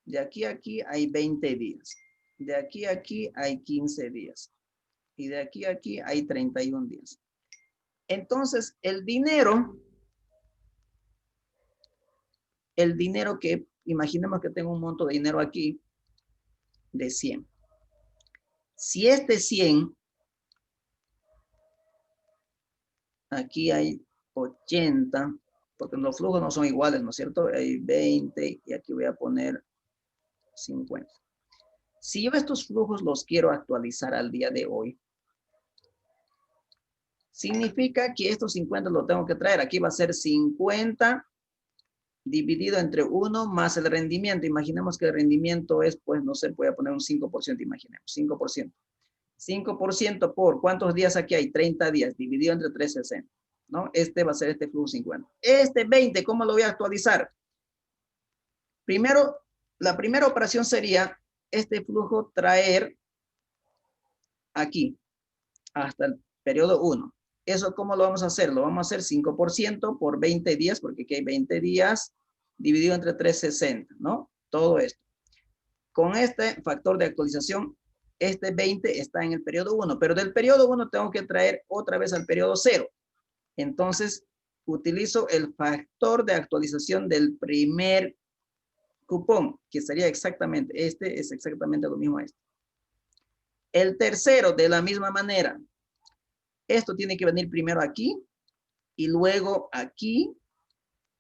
De aquí a aquí hay 20 días. De aquí a aquí hay 15 días. Y de aquí a aquí hay 31 días. Entonces, el dinero que, imaginemos que tengo un monto de dinero aquí de 100. Si este 100, aquí hay 80, porque los flujos no son iguales, ¿no es cierto? Hay 20 y aquí voy a poner 50. Si yo estos flujos los quiero actualizar al día de hoy, significa que estos 50 los tengo que traer. Aquí va a ser 50 dividido entre 1 más el rendimiento. Imaginemos que el rendimiento es, pues, no sé, voy a poner un 5%, imaginemos, 5%. 5% por, ¿cuántos días aquí hay? 30 días, dividido entre 360, ¿no? Este va a ser este flujo 50. Este 20, ¿cómo lo voy a actualizar? Primero, la primera operación sería este flujo traer aquí, hasta el periodo 1. ¿Eso cómo lo vamos a hacer? Lo vamos a hacer 5% por 20 días, porque aquí hay 20 días, dividido entre 360, ¿no? Todo esto. Con este factor de actualización, este 20 está en el periodo 1, pero del periodo 1 tengo que traer otra vez al periodo 0. Entonces, utilizo el factor de actualización del primer cupón, que sería exactamente, este es exactamente lo mismo a este. El tercero, de la misma manera, esto tiene que venir primero aquí, y luego aquí,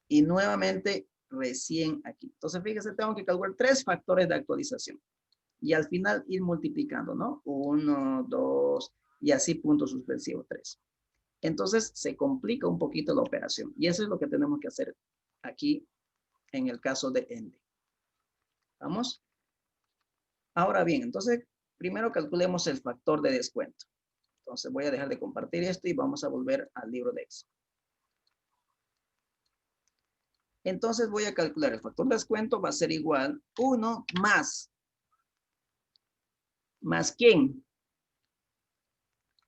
y nuevamente recién aquí. Entonces, fíjense, tengo que calcular 3 factores de actualización. Y al final ir multiplicando, ¿no? 1, 2, y así punto suspensivo 3. Entonces se complica un poquito la operación. Y eso es lo que tenemos que hacer aquí en el caso de ENDE. ¿Vamos? Ahora bien, entonces primero calculemos el factor de descuento. Entonces voy a dejar de compartir esto y vamos a volver al libro de Excel. Entonces voy a calcular el factor de descuento, va a ser igual 1 más. ¿Más quién?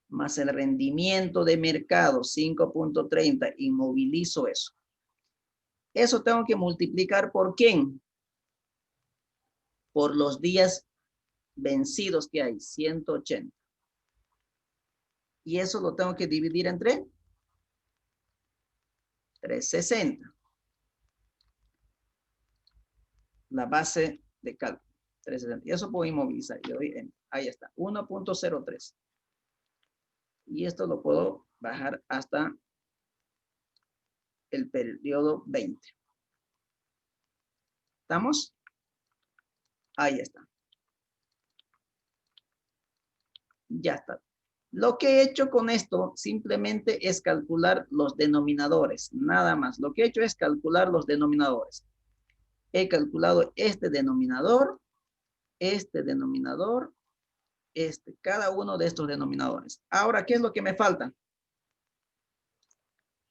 Más el rendimiento de mercado, 5.30, inmovilizo eso. Eso tengo que multiplicar por quién? Por los días vencidos que hay, 180. Y eso lo tengo que dividir entre 360. La base de cálculo, 360. Y eso puedo inmovilizar. Y doy en, ahí está, 1.03. Y esto lo puedo bajar hasta el periodo 20. ¿Estamos? Ahí está. Ya está. Lo que he hecho con esto simplemente es calcular los denominadores, nada más. Lo que he hecho es calcular los denominadores. He calculado este denominador, cada uno de estos denominadores. Ahora, ¿qué es lo que me falta?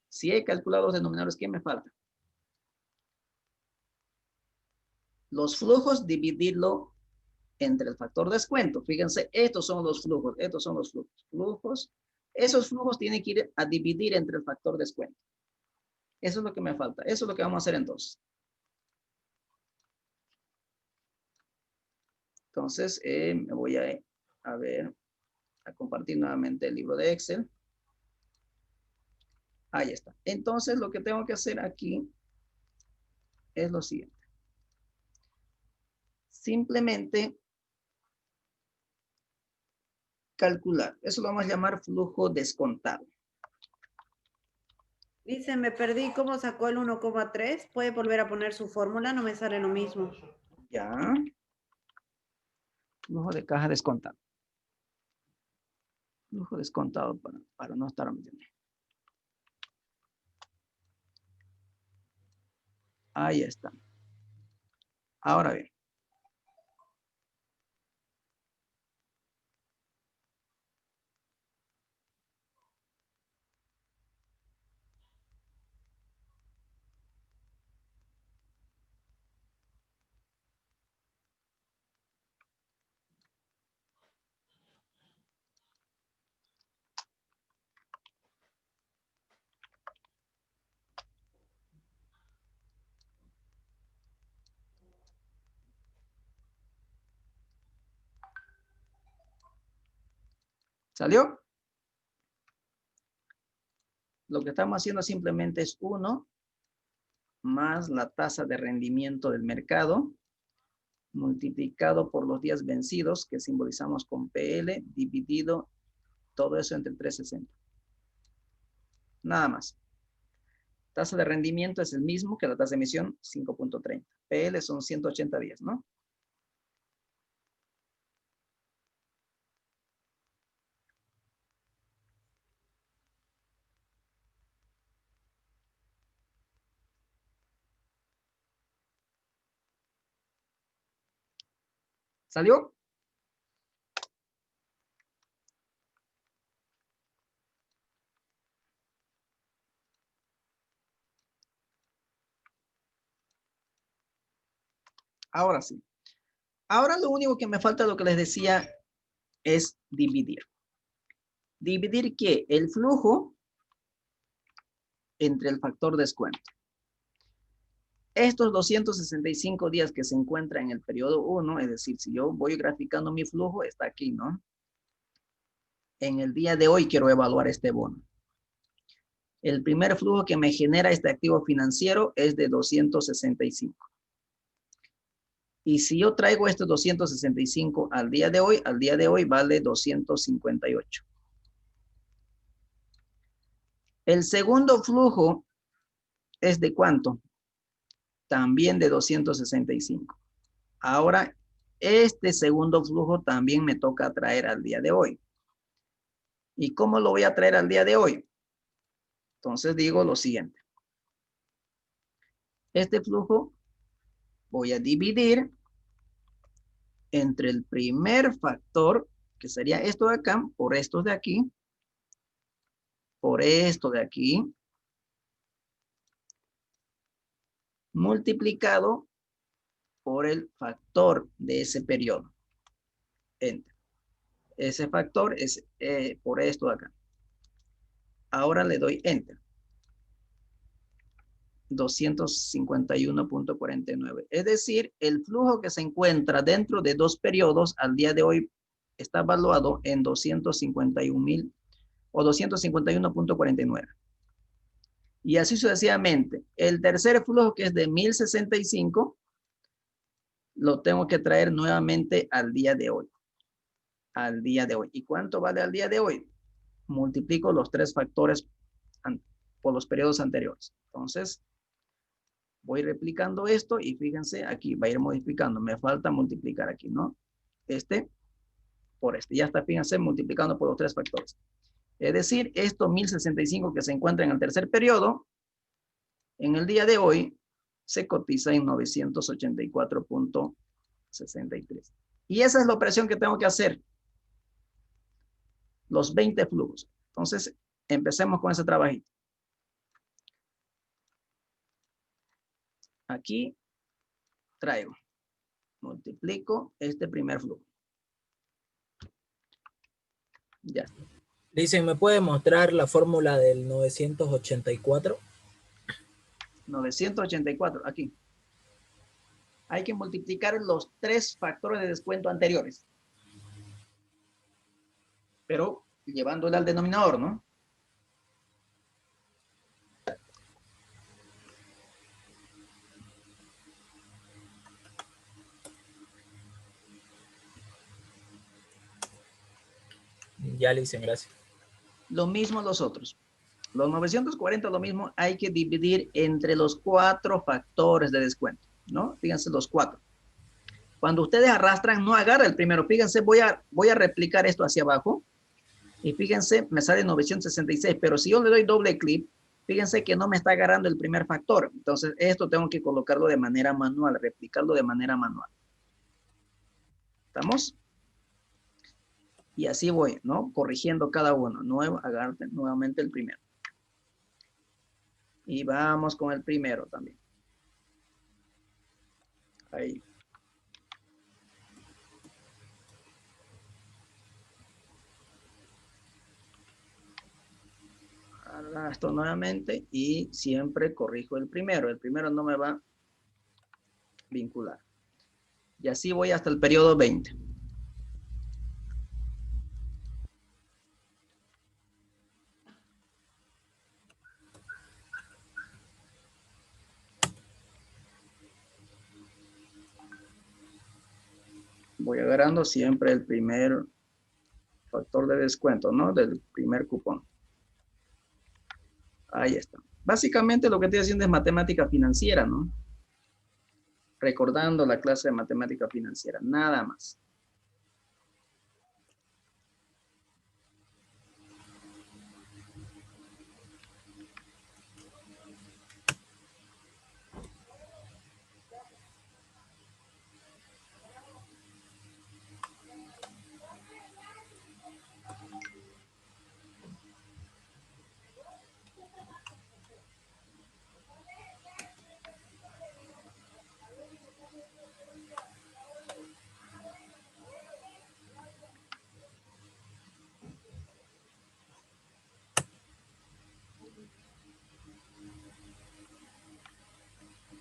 Si he calculado los denominadores, ¿qué me falta? Los flujos, dividirlo entre el factor descuento. Fíjense, estos son los flujos, estos son los flujos. Esos flujos tienen que ir a dividir entre el factor descuento. Eso es lo que me falta. Eso es lo que vamos a hacer entonces. Entonces, me voy a ver, a compartir nuevamente el libro de Excel. Ahí está. Entonces, lo que tengo que hacer aquí es lo siguiente. Simplemente calcular. Eso lo vamos a llamar flujo descontado. Dice, me perdí cómo sacó el 1,3. ¿Puede volver a poner su fórmula? No me sale lo mismo. Ya. Flujo de caja descontado. Flujo descontado para no estar mintiendo. Ahí está. Ahora bien. ¿Salió? Lo que estamos haciendo simplemente es 1 más la tasa de rendimiento del mercado multiplicado por los días vencidos que simbolizamos con PL dividido todo eso entre 360. Nada más. Tasa de rendimiento es el mismo que la tasa de emisión, 5.30. PL son 180 días, ¿no? ¿Salió? Ahora sí. Ahora lo único que me falta, lo que les decía, es dividir. ¿Dividir qué? El flujo entre el factor descuento. Estos 265 días que se encuentran en el periodo 1, es decir, si yo voy graficando mi flujo, está aquí, ¿no? En el día de hoy quiero evaluar este bono. El primer flujo que me genera este activo financiero es de 265. Y si yo traigo estos 265 al día de hoy vale 258. El segundo flujo es de ¿cuánto? También de 265. Ahora, este segundo flujo también me toca traer al día de hoy. ¿Y cómo lo voy a traer al día de hoy? Entonces digo lo siguiente. Este flujo voy a dividir entre el primer factor, que sería esto de acá, por estos de aquí, por esto de aquí, multiplicado por el factor de ese periodo. Enter. Ese factor es por esto de acá. Ahora le doy Enter. 251.49. Es decir, el flujo que se encuentra dentro de dos periodos al día de hoy está evaluado en 251.000 o 251.49. Y así sucesivamente. El tercer flujo, que es de 1065, lo tengo que traer nuevamente al día de hoy. Al día de hoy. ¿Y cuánto vale al día de hoy? Multiplico los tres factores por los periodos anteriores. Entonces, voy replicando esto y fíjense, aquí va a ir modificando. Me falta multiplicar aquí, ¿no? Este por este. Ya está, fíjense, multiplicando por los tres factores. Es decir, estos 1065 que se encuentran en el tercer periodo, en el día de hoy, se cotiza en 984.63. Y esa es la operación que tengo que hacer. Los 20 flujos. Entonces, empecemos con ese trabajito. Aquí traigo, multiplico este primer flujo. Ya está. Dicen, ¿me puede mostrar la fórmula del 984? 984, aquí. Hay que multiplicar los tres factores de descuento anteriores. Pero llevándole al denominador, ¿no? Ya le dicen, gracias. Lo mismo los otros. Los 940 lo mismo, hay que dividir entre los cuatro factores de descuento, ¿no? Fíjense los cuatro. Cuando ustedes arrastran, no agarra el primero. Fíjense, voy a replicar esto hacia abajo. Y fíjense, me sale 966, pero si yo le doy doble clic, fíjense que no me está agarrando el primer factor. Entonces, esto tengo que colocarlo de manera manual, replicarlo de manera manual. ¿Estamos? Y así voy, ¿no? Corrigiendo cada uno. Agarren nuevamente el primero. Y vamos con el primero también. Ahí. Arrastro nuevamente y siempre corrijo el primero. El primero no me va a vincular. Y así voy hasta el periodo 20. Voy agarrando siempre el primer factor de descuento, ¿no? Del primer cupón. Ahí está. Básicamente lo que estoy haciendo es matemática financiera, ¿no? Recordando la clase de matemática financiera, nada más.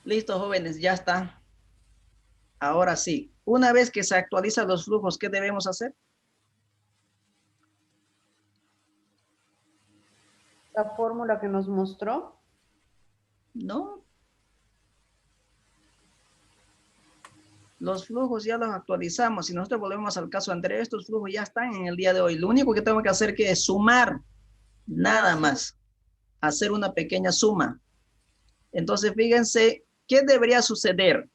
Listo, jóvenes, ya está. Ahora sí, una vez que se actualizan los flujos, ¿qué debemos hacer? La fórmula que nos mostró. No. Los flujos ya los actualizamos. Si nosotros volvemos al caso anterior, estos flujos ya están en el día de hoy. Lo único que tengo que hacer que es sumar, nada más. Hacer una pequeña suma. Entonces, fíjense, ¿qué debería suceder?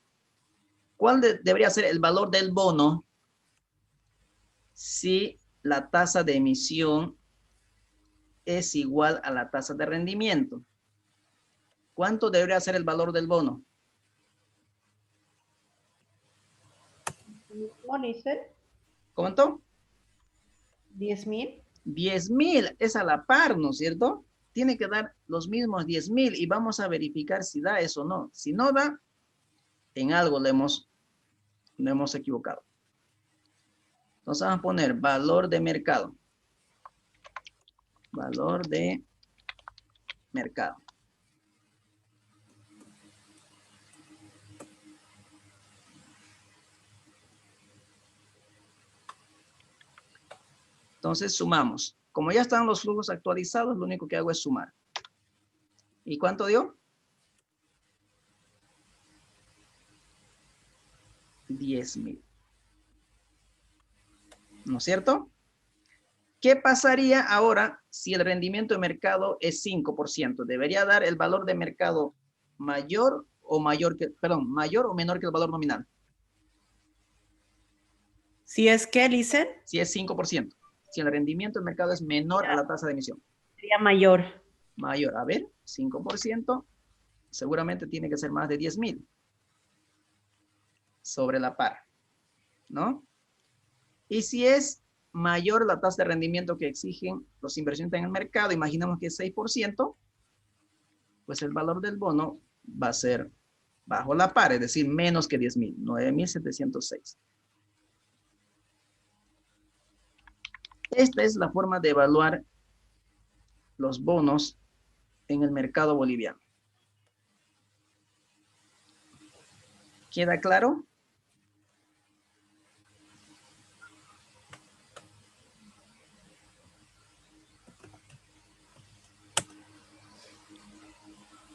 ¿Cuál debería ser el valor del bono si la tasa de emisión es igual a la tasa de rendimiento? ¿Cuánto debería ser el valor del bono? ¿Cuánto? 10,000. 10,000, es a la par, ¿no es cierto? Tiene que dar los mismos 10,000 y vamos a verificar si da eso o no. Si no da, en algo le hemos equivocado. Entonces vamos a poner valor de mercado. Valor de mercado. Entonces sumamos. Como ya están los flujos actualizados, lo único que hago es sumar. ¿Y cuánto dio? 10,000. ¿No es cierto? ¿Qué pasaría ahora si el rendimiento de mercado es 5%? ¿Debería dar el valor de mercado mayor o menor que el valor nominal? Si es que, Lisen, Si es 5%. Si el rendimiento del mercado es menor a la tasa de emisión. sería mayor. Mayor. A ver, 5%. Seguramente tiene que ser más de 10,000. Sobre la par. ¿No? Y si es mayor la tasa de rendimiento que exigen los inversionistas en el mercado, imaginamos que es 6%, pues el valor del bono va a ser bajo la par, es decir, menos que 10,000, 9,706. Esta es la forma de evaluar los bonos en el mercado boliviano. ¿Queda claro?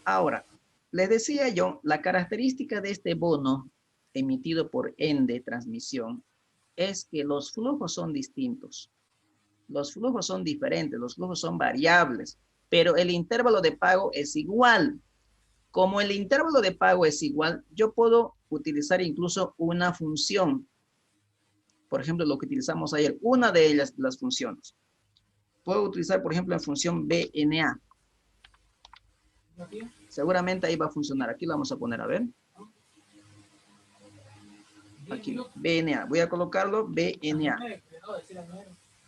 Ahora, les decía yo, la característica de este bono emitido por ENDE Transmisión es que los flujos son distintos. Los flujos son diferentes, los flujos son variables, pero el intervalo de pago es igual. Como el intervalo de pago es igual, yo puedo utilizar incluso una función. Por ejemplo, lo que utilizamos ayer, una de ellas, las funciones. Puedo utilizar, por ejemplo, la función BNA. Seguramente ahí va a funcionar. Aquí lo vamos a poner, a ver. Aquí, BNA. Voy a colocarlo BNA.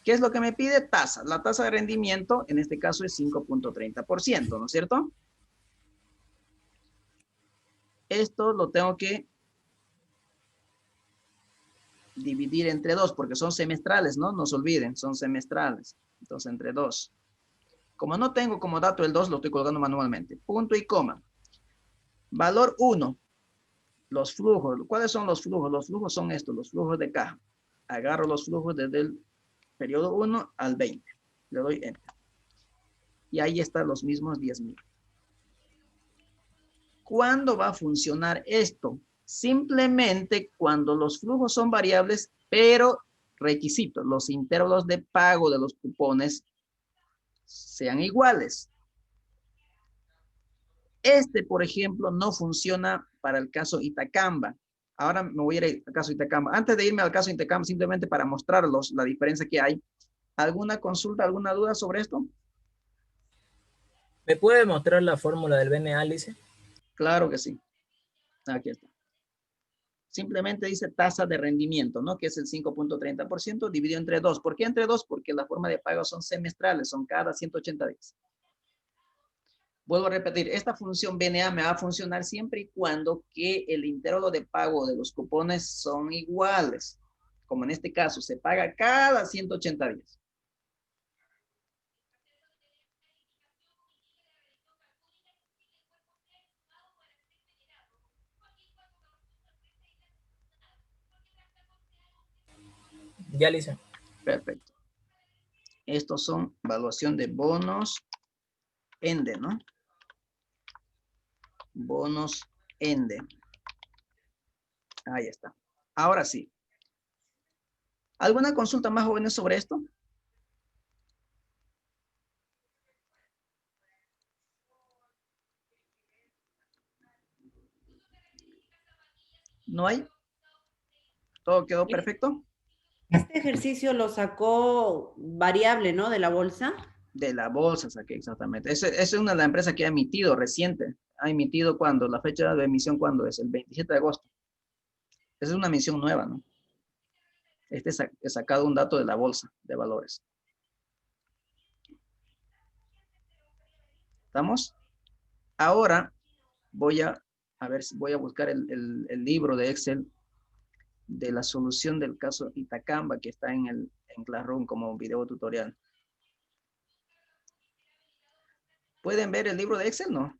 ¿Qué es lo que me pide? Tasa. La tasa de rendimiento, en este caso, es 5.30%, ¿no es cierto? Esto lo tengo que dividir entre 2, porque son semestrales, ¿no? No se olviden, son semestrales. Entonces, entre 2. Como no tengo como dato el 2, lo estoy colocando manualmente. Punto y coma. Valor 1. Los flujos. ¿Cuáles son los flujos? Los flujos son estos, los flujos de caja. Agarro los flujos desde el periodo 1 al 20. Le doy Enter. Y ahí están los mismos 10,000. ¿Cuándo va a funcionar esto? Simplemente cuando los flujos son variables, pero requisitos, los intervalos de pago de los cupones sean iguales. Este, por ejemplo, no funciona para el caso Itacamba. Ahora me voy a ir al caso Itacamba. Antes de irme al caso Itacamba, simplemente para mostrarlos la diferencia que hay. ¿Alguna consulta, alguna duda sobre esto? ¿Me puede mostrar la fórmula del BNA, Alice? Claro que sí. Aquí está. Simplemente dice tasa de rendimiento, ¿no? Que es el 5.30% dividido entre 2. ¿Por qué entre 2? Porque la forma de pago son semestrales, son cada 180 días. Vuelvo a repetir, esta función BNA me va a funcionar siempre y cuando que el intervalo de pago de los cupones son iguales. Como en este caso, se paga cada 180 días. Ya, Alice. Perfecto. Estos son evaluación de bonos ENDE, ¿no? Bonos ENDE. Ahí está. Ahora sí. ¿Alguna consulta más, jóvenes, sobre esto? ¿No hay? ¿Todo quedó perfecto? Este ejercicio lo sacó variable, ¿no? De la bolsa. De la bolsa saqué exactamente. Esa es una de las empresas que ha emitido reciente. Ha emitido cuando, la fecha de emisión cuando es, el 27 de agosto. Esa es una emisión nueva, ¿no? He sacado un dato de la bolsa de valores. ¿Estamos? Ahora voy a ver si voy a buscar el libro de Excel de la solución del caso Itacamba que está en Classroom como video tutorial. ¿Pueden ver el libro de Excel, no?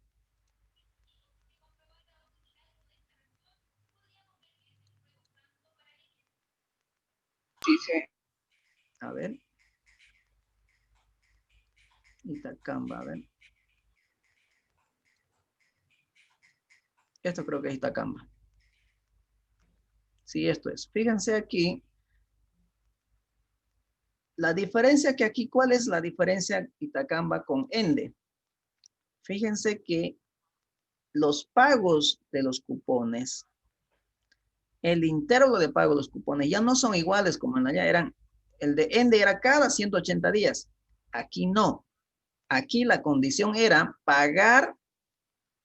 Sí, sí. A ver. Itacamba, a ver. Esto creo que es Itacamba. Sí, esto es. Fíjense aquí. La diferencia que aquí, ¿cuál es la diferencia Itacamba con ENDE? Fíjense que los pagos de los cupones, el intervalo de pago de los cupones ya no son iguales como en allá eran. El de ENDE era cada 180 días. Aquí no. Aquí la condición era pagar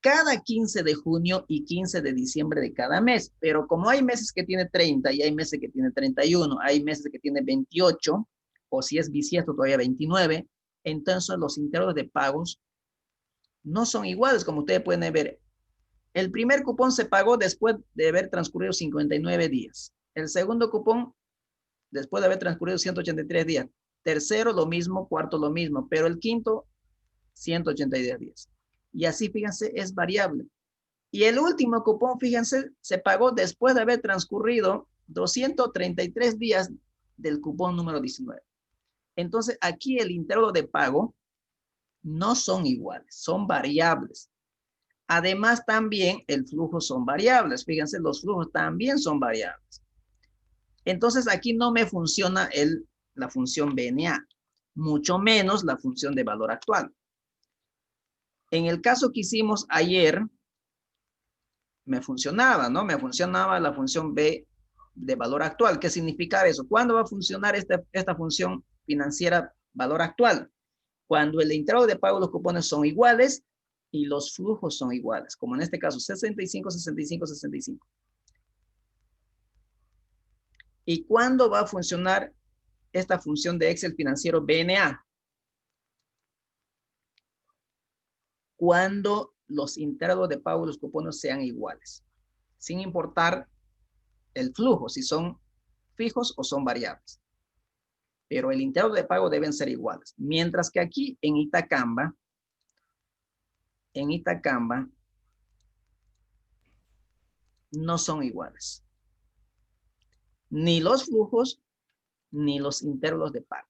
cada 15 de junio y 15 de diciembre de cada mes. Pero como hay meses que tiene 30 y hay meses que tiene 31, hay meses que tiene 28, o si es bisiesto todavía 29, entonces los intervalos de pagos no son iguales, como ustedes pueden ver. El primer cupón se pagó después de haber transcurrido 59 días. El segundo cupón, después de haber transcurrido 183 días. Tercero, lo mismo. Cuarto, lo mismo. Pero el quinto, 182 días. Y así, fíjense, es variable. Y el último cupón, fíjense, se pagó después de haber transcurrido 233 días del cupón número 19. Entonces, aquí el intervalo de pago no son iguales, son variables. Además, también el flujo son variables. Fíjense, los flujos también son variables. Entonces, aquí no me funciona la función BNA, mucho menos la función de valor actual. En el caso que hicimos ayer, me funcionaba, ¿no? Me funcionaba la función B de valor actual. ¿Qué significa eso? ¿Cuándo va a funcionar esta función financiera valor actual? Cuando el intervalo de pago de los cupones son iguales y los flujos son iguales, como en este caso 65, 65, 65. ¿Y cuándo va a funcionar esta función de Excel financiero BNA? Cuando los intervalos de pago de los cupones sean iguales, sin importar el flujo, si son fijos o son variables. Pero el intervalo de pago deben ser iguales. Mientras que aquí en Itacamba no son iguales. Ni los flujos, ni los intervalos de pago.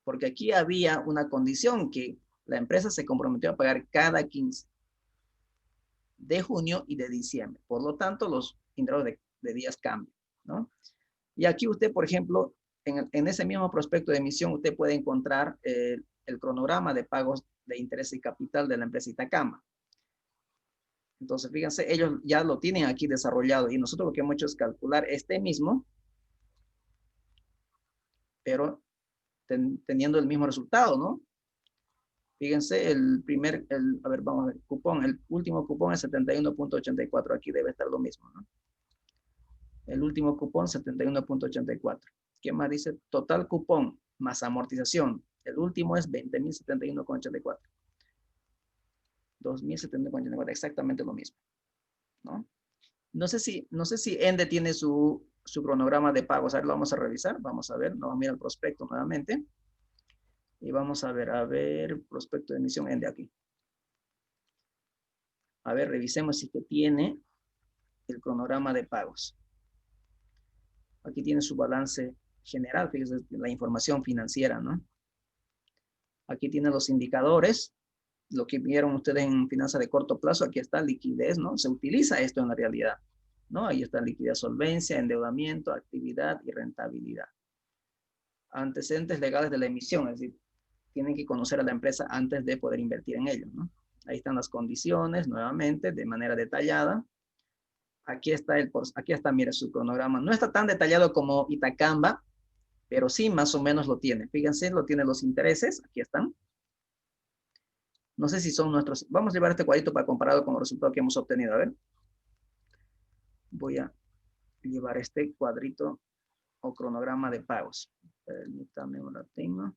Porque aquí había una condición que la empresa se comprometió a pagar cada 15 de junio y de diciembre. Por lo tanto, los intervalo de días cambia, ¿no? Y aquí usted, por ejemplo, en ese mismo prospecto de emisión, usted puede encontrar el cronograma de pagos de interés y capital de la empresa Itacama. Entonces, fíjense, ellos ya lo tienen aquí desarrollado y nosotros lo que hemos hecho es calcular este mismo, pero teniendo el mismo resultado, ¿no? Fíjense, a ver, vamos a ver, cupón, el último cupón es 71.84, aquí debe estar lo mismo, ¿no? El último cupón, 71.84. ¿Qué más dice? Total cupón más amortización. El último es 20.071.84. 2.071.84, exactamente lo mismo, ¿no? No sé si ENDE tiene su cronograma de pagos. A ver, lo vamos a revisar. Vamos a ver, vamos a mirar el prospecto nuevamente. Y vamos a ver, prospecto de emisión ENDE aquí. A ver, revisemos si que tiene el cronograma de pagos. Aquí tiene su balance general, fíjense, la información financiera, ¿no? Aquí tiene los indicadores, lo que vieron ustedes en finanzas de corto plazo, aquí está liquidez, ¿no? Se utiliza esto en la realidad, ¿no? Ahí está liquidez, solvencia, endeudamiento, actividad y rentabilidad. Antecedentes legales de la emisión, es decir, tienen que conocer a la empresa antes de poder invertir en ello, ¿no? Ahí están las condiciones, nuevamente, de manera detallada. Aquí está, mire, su cronograma. No está tan detallado como Itacamba, pero sí más o menos lo tiene. Fíjense, lo tiene los intereses, aquí están. No sé si son nuestros. Vamos a llevar este cuadrito para compararlo con los resultados que hemos obtenido. A ver. Voy a llevar este cuadrito o cronograma de pagos. Permítame, ahora tengo.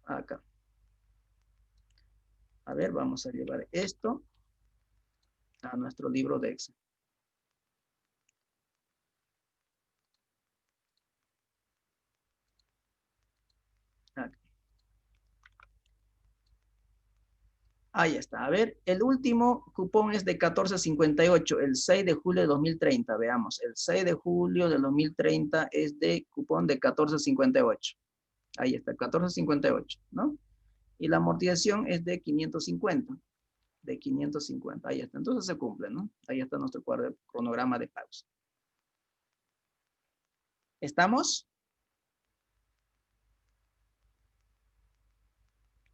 Acá. A ver, vamos a llevar esto a nuestro libro de Excel. Acá. Ahí está. A ver, el último cupón es de 14.58, el 6 de julio de 2030. Veamos, el 6 de julio de 2030 es de cupón de 14.58. Ahí está, 14.58, ¿no? Y la amortización es de 550. De 550, ahí está. Entonces se cumple, ¿no? Ahí está nuestro cronograma de pagos. ¿Estamos?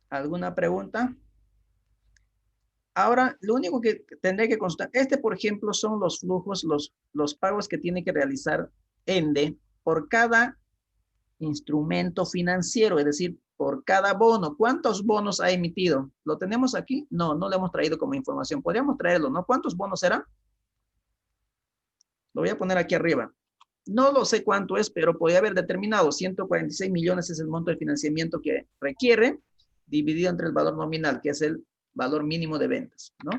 ¿Alguna pregunta? Ahora, lo único que tendré que consultar, por ejemplo, son los flujos, los pagos que tiene que realizar ENDE por cada instrumento financiero, es decir, por cada bono. ¿Cuántos bonos ha emitido? ¿Lo tenemos aquí? No, no lo hemos traído como información. Podríamos traerlo, ¿no? ¿Cuántos bonos serán? Lo voy a poner aquí arriba. No lo sé cuánto es, pero podría haber determinado 146 millones es el monto de financiamiento que requiere, dividido entre el valor nominal, que es el valor mínimo de ventas, ¿no?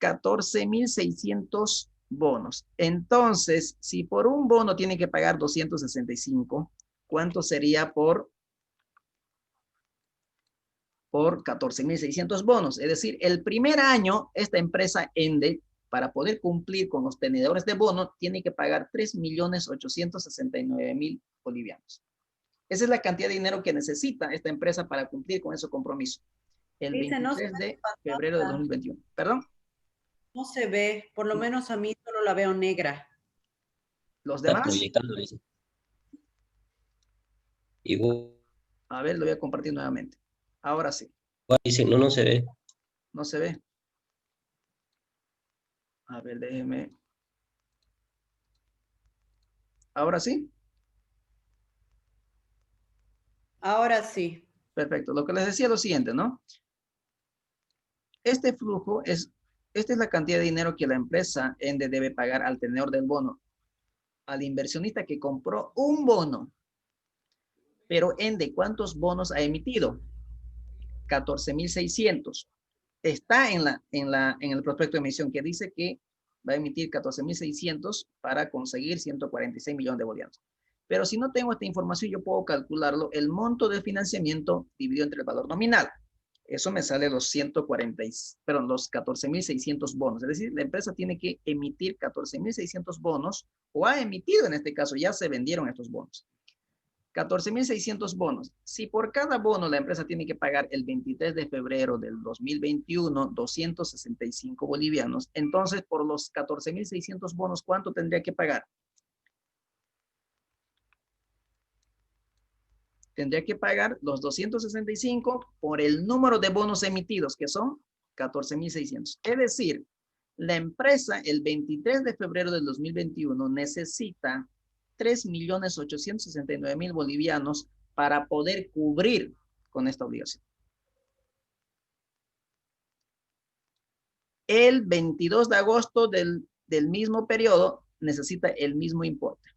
14.600 bonos. Entonces, si por un bono tiene que pagar 265, ¿cuánto sería por 14.600 bonos? Es decir, el primer año, esta empresa ENDE, para poder cumplir con los tenedores de bono, tiene que pagar 3.869.000 bolivianos. Esa es la cantidad de dinero que necesita esta empresa para cumplir con ese compromiso. El 23 de febrero de 2021. ¿Perdón? No se ve, por lo menos a mí solo la veo negra. ¿Los Está demás? proyectando, dice. Igual A ver, lo voy a compartir nuevamente. Ahora sí. dice, no se ve. No se ve. A ver, déjeme. ¿Ahora sí? Ahora sí. Perfecto. Lo que les decía es lo siguiente, ¿no? Este flujo esta es la cantidad de dinero que la empresa ENDE debe pagar al tenedor del bono, al inversionista que compró un bono. Pero ENDE, ¿cuántos bonos ha emitido? 14.600. Está en el prospecto de emisión que dice que va a emitir 14.600 para conseguir 146 millones de bolivianos. Pero si no tengo esta información, yo puedo calcularlo, el monto de financiamiento dividido entre el valor nominal. Eso me sale los 14.600 bonos. Es decir, la empresa tiene que emitir 14.600 bonos, o ha emitido en este caso, ya se vendieron estos bonos. 14.600 bonos. Si por cada bono la empresa tiene que pagar el 23 de febrero del 2021 265 bolivianos, entonces por los 14.600 bonos, ¿cuánto tendría que pagar? Tendría que pagar los 265 por el número de bonos emitidos, que son 14.600. Es decir, la empresa el 23 de febrero del 2021 necesita 3.869.000 bolivianos para poder cubrir con esta obligación. El 22 de agosto del mismo periodo necesita el mismo importe.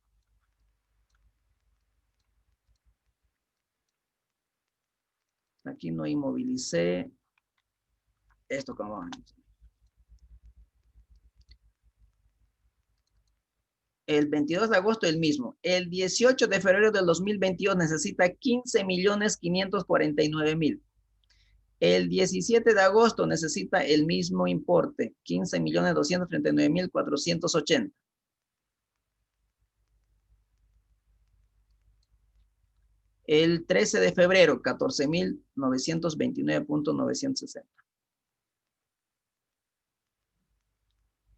Aquí no inmovilicé esto como vamos. El 22 de agosto el mismo. El 18 de febrero del 2022 necesita 15.549.000. El 17 de agosto necesita el mismo importe, 15.239.480. El 13 de febrero, 14.929.960.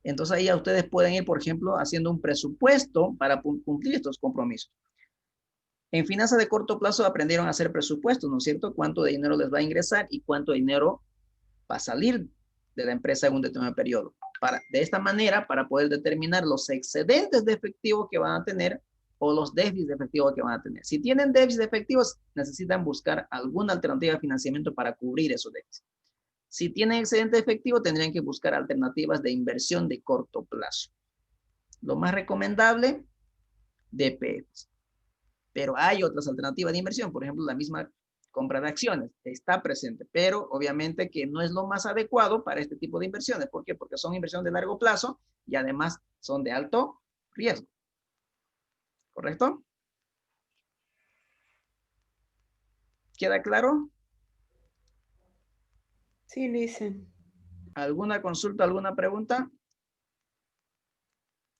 Entonces ahí ya ustedes pueden ir, por ejemplo, haciendo un presupuesto para cumplir estos compromisos. En finanzas de corto plazo aprendieron a hacer presupuestos, ¿no es cierto? Cuánto de dinero les va a ingresar y cuánto dinero va a salir de la empresa en un determinado periodo. De esta manera, para poder determinar los excedentes de efectivo que van a tener o los déficits de efectivo que van a tener. Si tienen déficits de efectivos, necesitan buscar alguna alternativa de financiamiento para cubrir esos déficits. Si tienen excedente de efectivo, tendrían que buscar alternativas de inversión de corto plazo. Lo más recomendable, DPFs. Pero hay otras alternativas de inversión, por ejemplo, la misma compra de acciones está presente, pero obviamente que no es lo más adecuado para este tipo de inversiones. ¿Por qué? Porque son inversiones de largo plazo y además son de alto riesgo. ¿Correcto? ¿Queda claro? Sí, dicen. ¿Alguna consulta, alguna pregunta?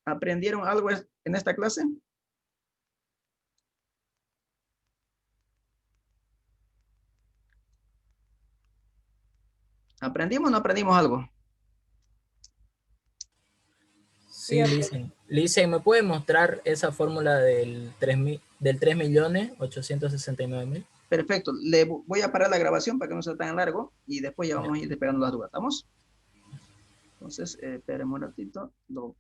¿Aprendieron algo en esta clase? ¿Aprendimos o no aprendimos algo? Sí, Lisen, ¿me puede mostrar esa fórmula del 3.869.000? Perfecto. Le voy a parar la grabación para que no sea tan largo y después ya vamos a ir despegando las dudas. ¿Estamos? Entonces, espérenme un ratito. Lo